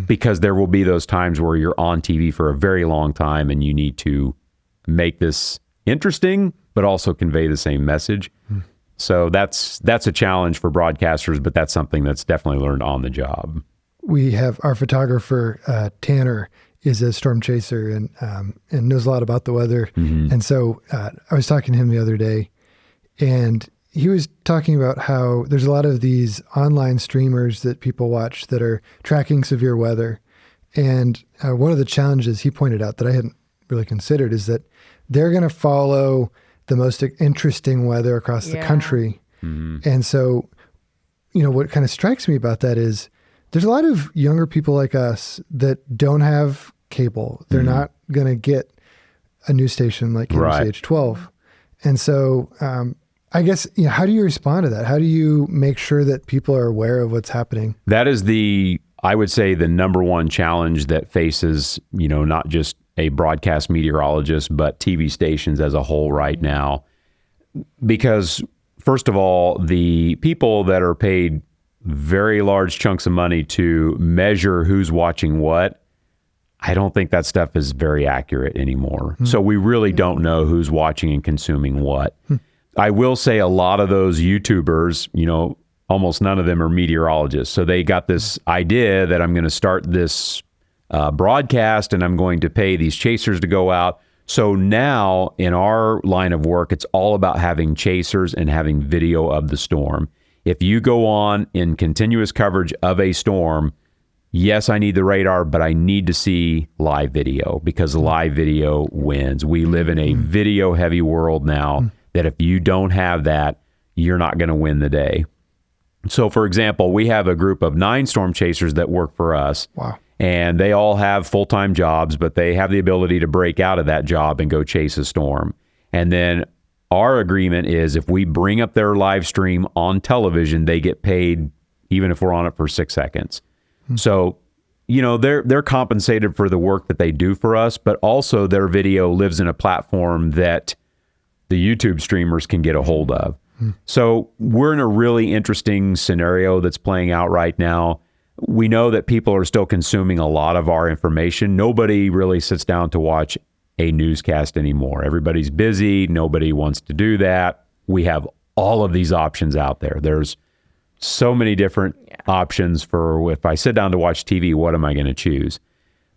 Speaker 3: because there will be those times where you're on TV for a very long time and you need to make this interesting, but also convey the same message. So that's a challenge for broadcasters, but that's something that's definitely learned on the job.
Speaker 1: We have our photographer, Tanner, is a storm chaser and knows a lot about the weather. And so I was talking to him the other day, and he was talking about how there's a lot of these online streamers that people watch that are tracking severe weather. And one of the challenges he pointed out that I hadn't really considered is that they're going to follow the most interesting weather across the country. And so, what kind of strikes me about that is there's a lot of younger people like us that don't have cable. They're not going to get a news station like KWCH 12. And so, I guess, how do you respond to that? How do you make sure that people are aware of what's happening?
Speaker 3: That is I would say, the number one challenge that faces, not just a broadcast meteorologist, but TV stations as a whole right now. Because, first of all, the people that are paid very large chunks of money to measure who's watching what, I don't think that stuff is very accurate anymore. So we really don't know who's watching and consuming what. I will say a lot of those YouTubers, almost none of them are meteorologists. So they got this idea that I'm going to start this broadcast and I'm going to pay these chasers to go out. So now in our line of work, it's all about having chasers and having video of the storm. If you go on in continuous coverage of a storm, yes, I need the radar, but I need to see live video, because live video wins. We live in a video heavy world now that if you don't have that, you're not going to win the day. So for example, we have a group of 9 storm chasers that work for us.
Speaker 1: Wow.
Speaker 3: And they all have full-time jobs, but they have the ability to break out of that job and go chase a storm. And then our agreement is if we bring up their live stream on television, they get paid even if we're on it for 6 seconds. So, they're compensated for the work that they do for us, but also their video lives in a platform that the YouTube streamers can get a hold of. So we're in a really interesting scenario that's playing out right now. We know that people are still consuming a lot of our information. Nobody really sits down to watch a newscast anymore. Everybody's busy. Nobody wants to do that. We have all of these options out there. There's so many different options for, if I sit down to watch TV, what am I going to choose?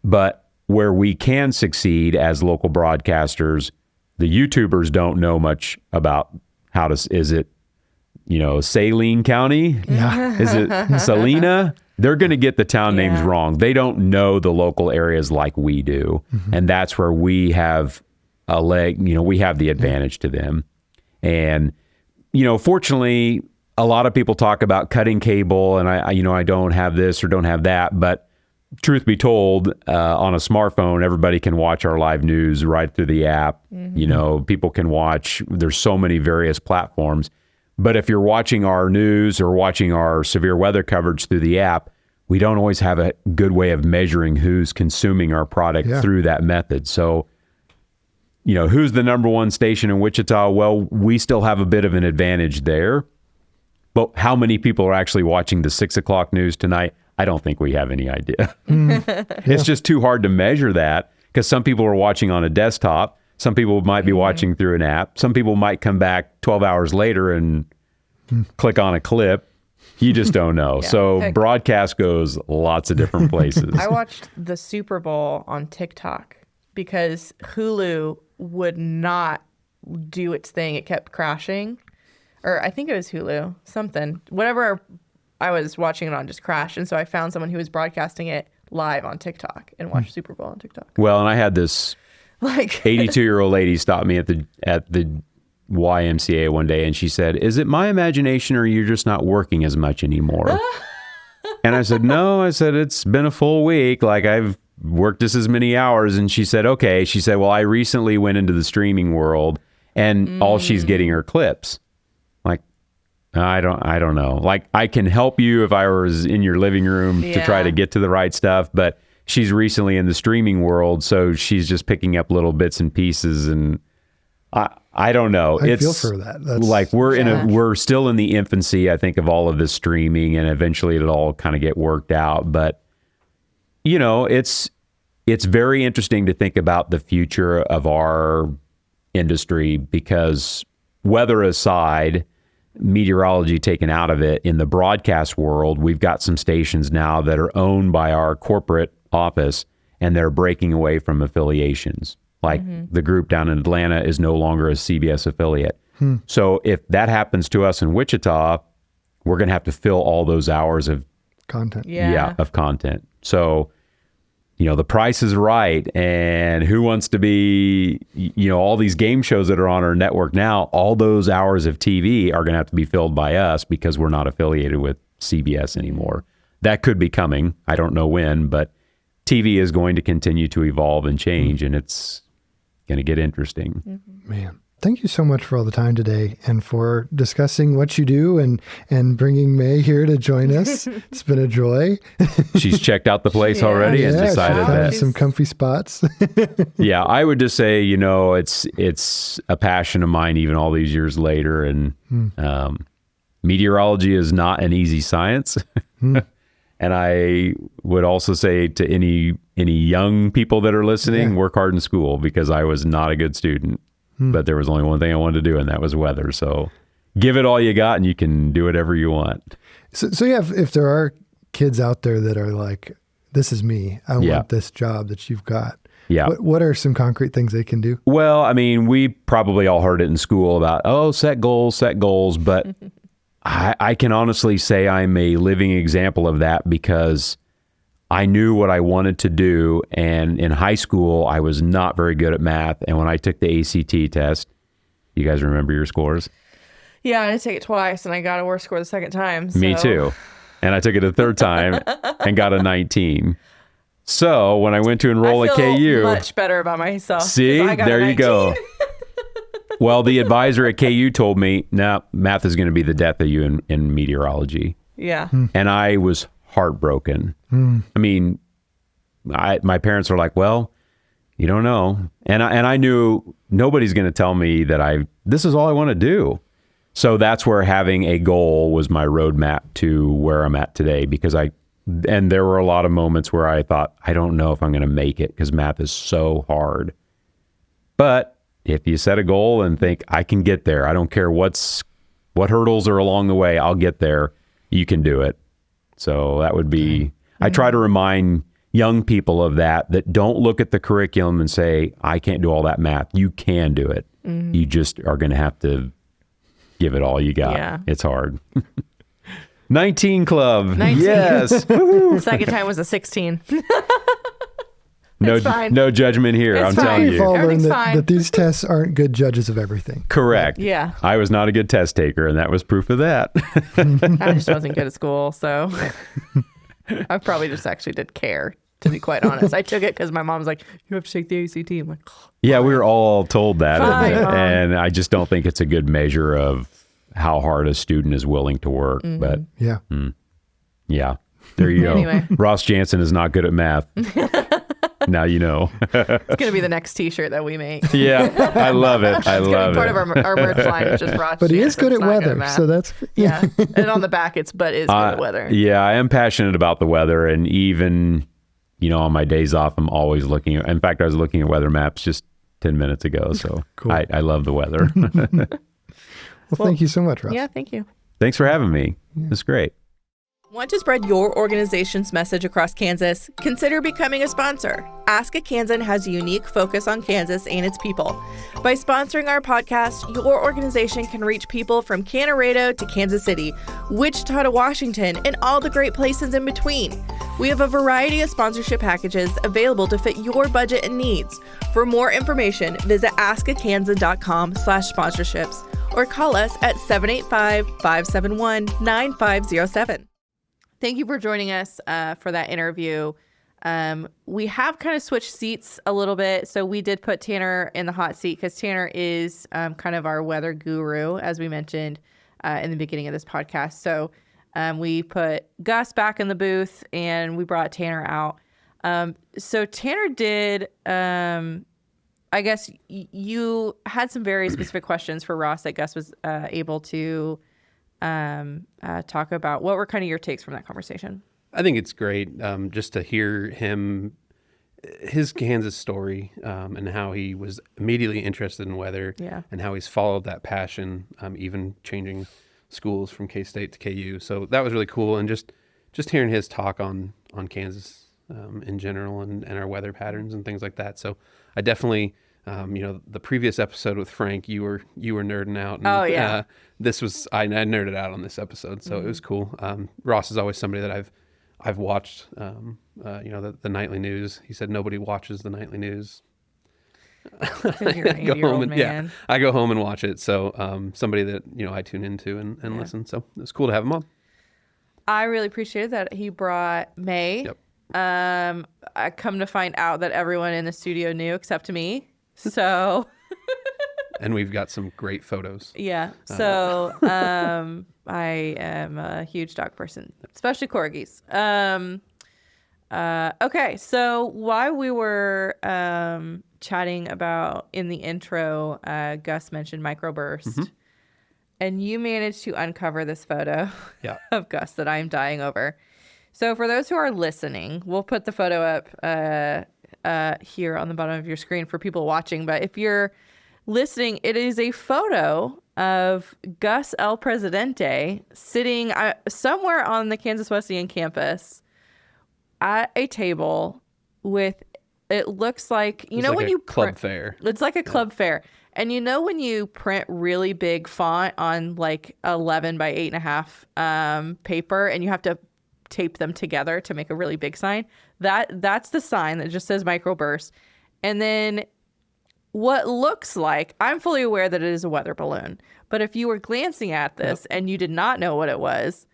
Speaker 3: But where we can succeed as local broadcasters, the YouTubers don't know much about is it, Saline County?
Speaker 1: Yeah.
Speaker 3: Is it Salina? They're going to get the town names wrong. They don't know the local areas like we do. And that's where we have a leg, we have the advantage to them. And, fortunately, a lot of people talk about cutting cable and I don't have this or don't have that. But truth be told, on a smartphone, everybody can watch our live news right through the app. People can watch. There's so many various platforms. But if you're watching our news or watching our severe weather coverage through the app, we don't always have a good way of measuring who's consuming our product through that method. So, who's the number one station in Wichita? Well, we still have a bit of an advantage there. But how many people are actually watching the 6 o'clock news tonight? I don't think we have any idea. It's just too hard to measure that, because some people are watching on a desktop. Some people might be watching through an app. Some people might come back 12 hours later and click on a clip. You just don't know. So broadcast goes lots of different places.
Speaker 2: I watched the Super Bowl on TikTok because Hulu would not do its thing. It kept crashing. Or I think it was Hulu, something. Whatever I was watching it on just crashed. And so I found someone who was broadcasting it live on TikTok and watched Super Bowl on TikTok.
Speaker 3: Well, and I had this 82-year-old lady stop me at the YMCA one day, and she said, "Is it my imagination or you're just not working as much anymore?" And I said, "No." I said, "It's been a full week. Like, I've worked just as many hours." And she said, "Okay." She said, "Well, I recently went into the streaming world, and all she's getting are clips." Like, I don't know. Like, I can help you if I was in your living room to try to get to the right stuff, but she's recently in the streaming world, so she's just picking up little bits and pieces, and I don't know.
Speaker 1: I feel for that. That's,
Speaker 3: like we're still in the infancy, I think, of all of this streaming, and eventually it'll all kind of get worked out. But you know, it's very interesting to think about the future of our industry, because weather aside, meteorology taken out of it, in the broadcast world, we've got some stations now that are owned by our corporate office, and they're breaking away from affiliations. Like the group down in Atlanta is no longer a CBS affiliate. So if that happens to us in Wichita, we're going to have to fill all those hours of
Speaker 1: content.
Speaker 3: Of content. So, you know, the price is right. And who wants to be, you know, all these game shows that are on our network now, all those hours of TV are going to have to be filled by us because we're not affiliated with CBS anymore. That could be coming. I don't know when, but TV is going to continue to evolve and change, and it's going to get interesting.
Speaker 1: Man, thank you so much for all the time today and for discussing what you do and bringing May here to join us. It's been a joy.
Speaker 3: She's checked out the place already and decided that
Speaker 1: some comfy spots.
Speaker 3: Yeah, I would just say, you know, it's a passion of mine even all these years later, and meteorology is not an easy science. And I would also say to any young people that are listening, work hard in school, because I was not a good student, but there was only one thing I wanted to do, and that was weather. So give it all you got, and you can do whatever you want.
Speaker 1: So yeah, if there are kids out there that are like, this is me, I want this job that you've got. Yeah. What are some concrete things they can do?
Speaker 3: Well, I mean, we probably all heard it in school about, set goals, but I can honestly say I'm a living example of that, because I knew what I wanted to do. And in high school, I was not very good at math. And when I took the ACT test, you guys remember your scores?
Speaker 2: Yeah, I had to take it twice, and I got a worse score the second time. So.
Speaker 3: Me too. And I took it a third time and got a 19. So when I went to enroll at KU... I feel
Speaker 2: much better about myself.
Speaker 3: See, there you go. Well, the advisor at KU told me, no, math is going to be the death of you in meteorology.
Speaker 2: Yeah.
Speaker 3: And I was heartbroken. I mean, my parents were like, well, you don't know. And I knew nobody's going to tell me that this is all I want to do. So that's where having a goal was my roadmap to where I'm at today, because and there were a lot of moments where I thought, I don't know if I'm going to make it because math is so hard. But if you set a goal and think, I can get there, I don't care what hurdles are along the way, I'll get there, you can do it. So that would be, I try to remind young people of that don't look at the curriculum and say, I can't do all that math. You can do it. You just are going to have to give it all you got. Yeah. It's hard. 19 club.
Speaker 2: 19.
Speaker 3: Yes.
Speaker 2: The second time was a 16.
Speaker 3: No judgment here. I'm telling you.
Speaker 1: We've all learned that these tests aren't good judges of everything.
Speaker 3: Correct.
Speaker 2: Yeah.
Speaker 3: I was not a good test taker, and that was proof of that.
Speaker 2: I just wasn't good at school, so I probably just actually did care, to be quite honest. I took it because my mom was like, you have to take the ACT. I'm like,
Speaker 3: yeah, we were all told that.
Speaker 2: Fine,
Speaker 3: and I just don't think it's a good measure of how hard a student is willing to work. But yeah. There you go.
Speaker 2: Anyway.
Speaker 3: Ross Janssen is not good at math. Now you know.
Speaker 2: It's going to be the next T-shirt that we make.
Speaker 3: Yeah, I love it. I love it.
Speaker 2: Part of our merch line is just Ross.
Speaker 1: But he is good at weather, so that's
Speaker 2: yeah. And on the back, is good at weather.
Speaker 3: Yeah, I am passionate about the weather, and even on my days off, I'm always looking. In fact, I was looking at weather maps just 10 minutes ago. So
Speaker 1: Cool.
Speaker 3: I love the weather.
Speaker 1: Well, thank you so much, Ross.
Speaker 2: Yeah, thank you.
Speaker 3: Thanks for having me. It's great.
Speaker 2: Want to spread your organization's message across Kansas? Consider becoming a sponsor. Ask a Kansan has a unique focus on Kansas and its people. By sponsoring our podcast, your organization can reach people from Canarado to Kansas City, Wichita to Washington, and all the great places in between. We have a variety of sponsorship packages available to fit your budget and needs. For more information, visit askakansan.com/sponsorships or call us at 785-571-9507. Thank you for joining us for that interview. We have kind of switched seats a little bit. So we did put Tanner in the hot seat because Tanner is kind of our weather guru, as we mentioned in the beginning of this podcast. So we put Gus back in the booth and we brought Tanner out. So Tanner did, I guess you had some very specific questions for Ross that Gus was able to talk about. What were kind of your takes from that conversation?
Speaker 4: I think it's great just to hear his Kansas story and how he was immediately interested in weather and how he's followed that passion, even changing schools from K-State to KU. So that was really cool. And just hearing his talk on Kansas in general and our weather patterns and things like that. So I definitely... the previous episode with Frank, you were nerding out. And,
Speaker 2: oh yeah.
Speaker 4: I nerded out on this episode, so it was cool. Ross is always somebody that I've watched. The nightly news. He said nobody watches the nightly news.
Speaker 2: You're an 8-year-old man.
Speaker 4: I go home and watch it. So somebody that I tune into and listen. So it's cool to have him on.
Speaker 2: I really appreciated that he brought May.
Speaker 4: Yep.
Speaker 2: I come to find out that everyone in the studio knew except me. So,
Speaker 4: and we've got some great photos.
Speaker 2: Yeah. So, I am a huge dog person, especially corgis. Okay. So while we were, chatting about in the intro, Gus mentioned microburst and you managed to uncover this photo of Gus that I'm dying over. So for those who are listening, we'll put the photo up, here on the bottom of your screen for people watching. But if you're listening, it is a photo of Gus El Presidente sitting somewhere on the Kansas Wesleyan campus at a table with, it looks like, when you
Speaker 4: club fair.
Speaker 2: It's like a club fair. And when you print really big font on like 11 by 8.5 paper and you have to tape them together to make a really big sign, that's the sign that just says microburst. And then what looks like, I'm fully aware that it is a weather balloon, but if you were glancing at this and you did not know what it was,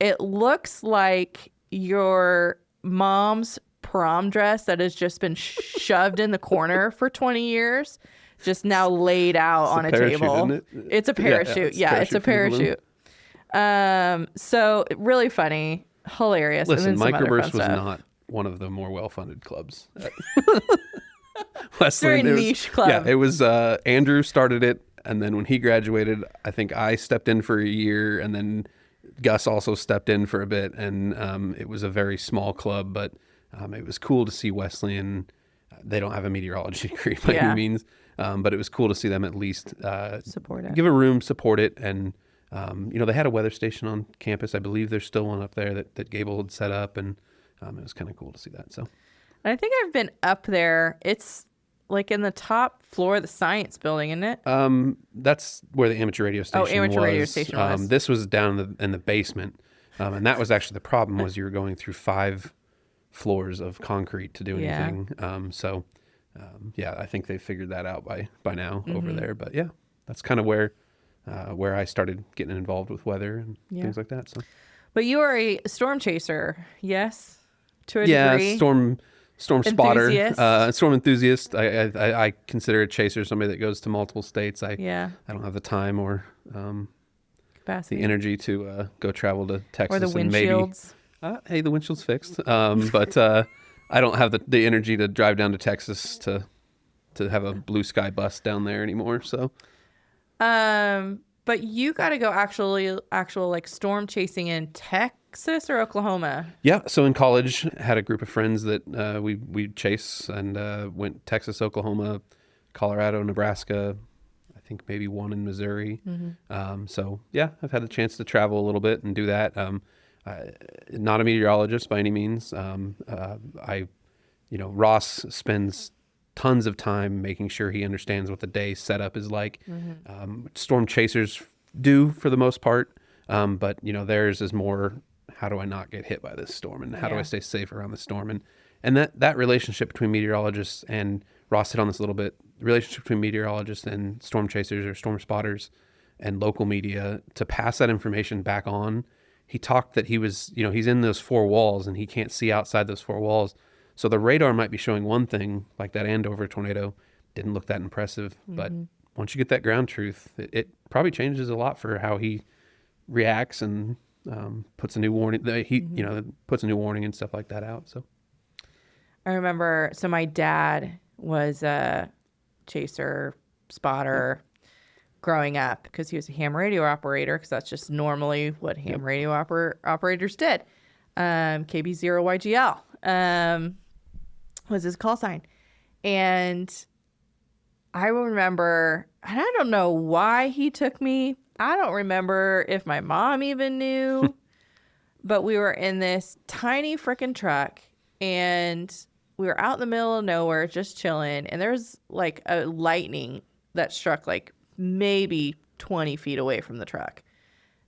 Speaker 2: it looks like your mom's prom dress that has just been shoved in the corner for 20 years, just now laid out on a table. Isn't it? It's a parachute. It's a parachute. So really funny. Hilarious.
Speaker 4: Listen, Microburst was not one of the more well-funded clubs.
Speaker 2: Wesleyan. Very niche club.
Speaker 4: Yeah, it was Andrew started it, and then when he graduated, I think I stepped in for a year, and then Gus also stepped in for a bit, and it was a very small club, but it was cool to see Wesleyan. They don't have a meteorology degree by any means, but it was cool to see them at least
Speaker 2: support it.
Speaker 4: Give a room, support it, and they had a weather station on campus. I believe there's still one up there that Gable had set up, and it was kind of cool to see that. So,
Speaker 2: I think I've been up there. It's like in the top floor of the science building, isn't it?
Speaker 4: That's where the amateur radio station was.
Speaker 2: Oh, amateur radio station was.
Speaker 4: This was down in the basement, and that was actually the problem was you were going through 5 floors of concrete to do anything. I think they figured that out by now over there. But yeah, that's kind of where I started getting involved with weather and things like that. So,
Speaker 2: but you are a storm chaser, yes, to a degree.
Speaker 4: Storm spotter, storm enthusiast. I consider a chaser somebody that goes to multiple states. I don't have the time or
Speaker 2: capacity,
Speaker 4: the energy to go travel to Texas
Speaker 2: or the windshields.
Speaker 4: Hey, the windshield's fixed, but I don't have the energy to drive down to Texas to have a blue sky bus down there anymore. So.
Speaker 2: But you got to go actual like storm chasing in Texas or Oklahoma.
Speaker 4: Yeah. So in college, had a group of friends that we chase and went Texas, Oklahoma, Colorado, Nebraska, I think maybe one in Missouri. So yeah, I've had the chance to travel a little bit and do that. Not a meteorologist by any means. Ross spends tons of time making sure he understands what the day setup is like. Storm chasers do for the most part. But theirs is more, how do I not get hit by this storm, and how do I stay safe around the storm? And that relationship between meteorologists, and Ross hit on this a little bit, the relationship between meteorologists and storm chasers or storm spotters and local media, to pass that information back on. He talked that he was, he's in those four walls and he can't see outside those four walls. So the radar might be showing one thing, like that Andover tornado didn't look that impressive. But once you get that ground truth, it probably changes a lot for how he reacts and puts a new warning. Puts a new warning and stuff like that out. So
Speaker 2: I remember, so my dad was a chaser, spotter growing up, because he was a ham radio operator, because that's just normally what ham radio operators did. KB0YGL was his call sign. And I remember, and I don't know why he took me. I don't remember if my mom even knew, but we were in this tiny frickin' truck, and we were out in the middle of nowhere just chilling, and there's like a lightning that struck like maybe 20 feet away from the truck.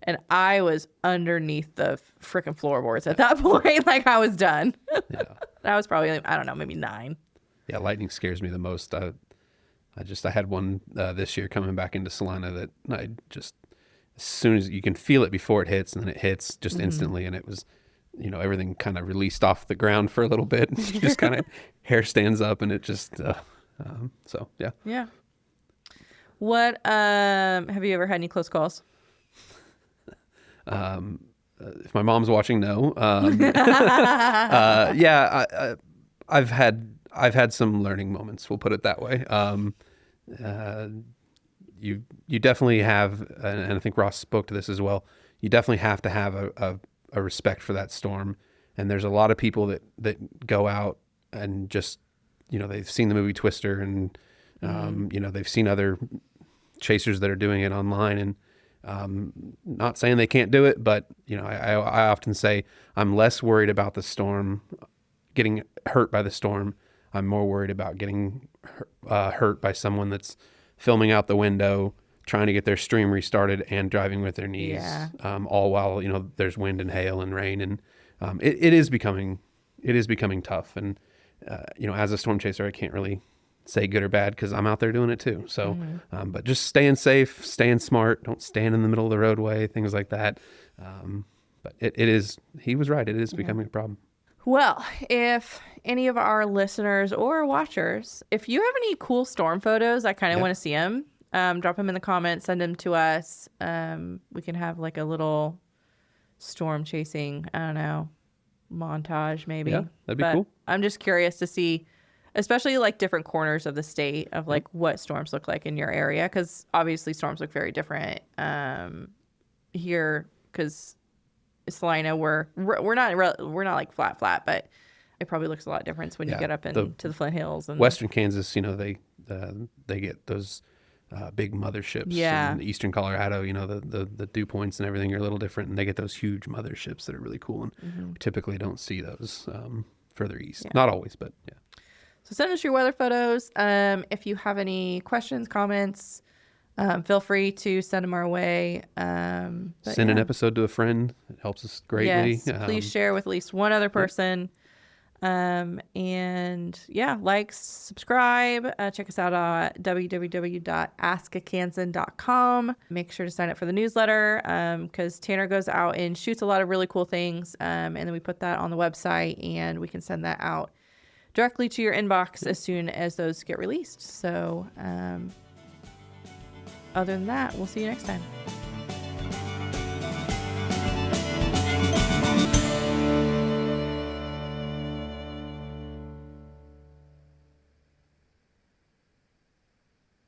Speaker 2: And I was underneath the frickin' floorboards at that point. Like, I was done. Yeah. I was probably, I don't know, maybe 9.
Speaker 4: Yeah, lightning scares me the most. I had one this year coming back into Salina that I just, as soon as you can feel it before it hits, and then it hits just instantly, and it was, everything kind of released off the ground for a little bit. Just kind of hair stands up, and it just, so yeah.
Speaker 2: Yeah. What, have you ever had any close calls?
Speaker 4: If my mom's watching, no. I've had some learning moments. We'll put it that way. You definitely have, and I think Ross spoke to this as well. You definitely have to have a respect for that storm. And there's a lot of people that go out and just, they've seen the movie Twister, and they've seen other chasers that are doing it online, and not saying they can't do it, but I often say I'm less worried about the storm, getting hurt by the storm. I'm more worried about getting hurt by someone that's filming out the window, trying to get their stream restarted and driving with their knees, all while there's wind and hail and rain, and it is becoming tough. And as a storm chaser, I can't really say good or bad, because I'm out there doing it too. So, but just staying safe, staying smart, don't stand in the middle of the roadway, things like that. But he was right. It is becoming a problem.
Speaker 2: Well, if any of our listeners or watchers, if you have any cool storm photos, I kind of want to see them. Drop them in the comments, send them to us. We can have like a little storm chasing, I don't know, montage maybe. Yeah,
Speaker 4: that'd be cool. I'm
Speaker 2: just curious to see, especially like different corners of the state, of like what storms look like in your area, because obviously storms look very different here, because Salina, we're not like flat, but it probably looks a lot different when you get up into the Flint Hills and
Speaker 4: Western Kansas. They get those big motherships.
Speaker 2: Yeah.
Speaker 4: And Eastern Colorado, the dew points and everything are a little different, and they get those huge motherships that are really cool, and we typically don't see those further east. Yeah. Not always, but yeah.
Speaker 2: So send us your weather photos. If you have any questions, comments, feel free to send them our way. Send
Speaker 4: an episode to a friend. It helps us greatly.
Speaker 2: Yes, please share with at least one other person. Like, subscribe. Check us out at www.askakansan.com. Make sure to sign up for the newsletter, because Tanner goes out and shoots a lot of really cool things. And then we put that on the website, and we can send that out directly to your inbox as soon as those get released. So other than that, we'll see you next time.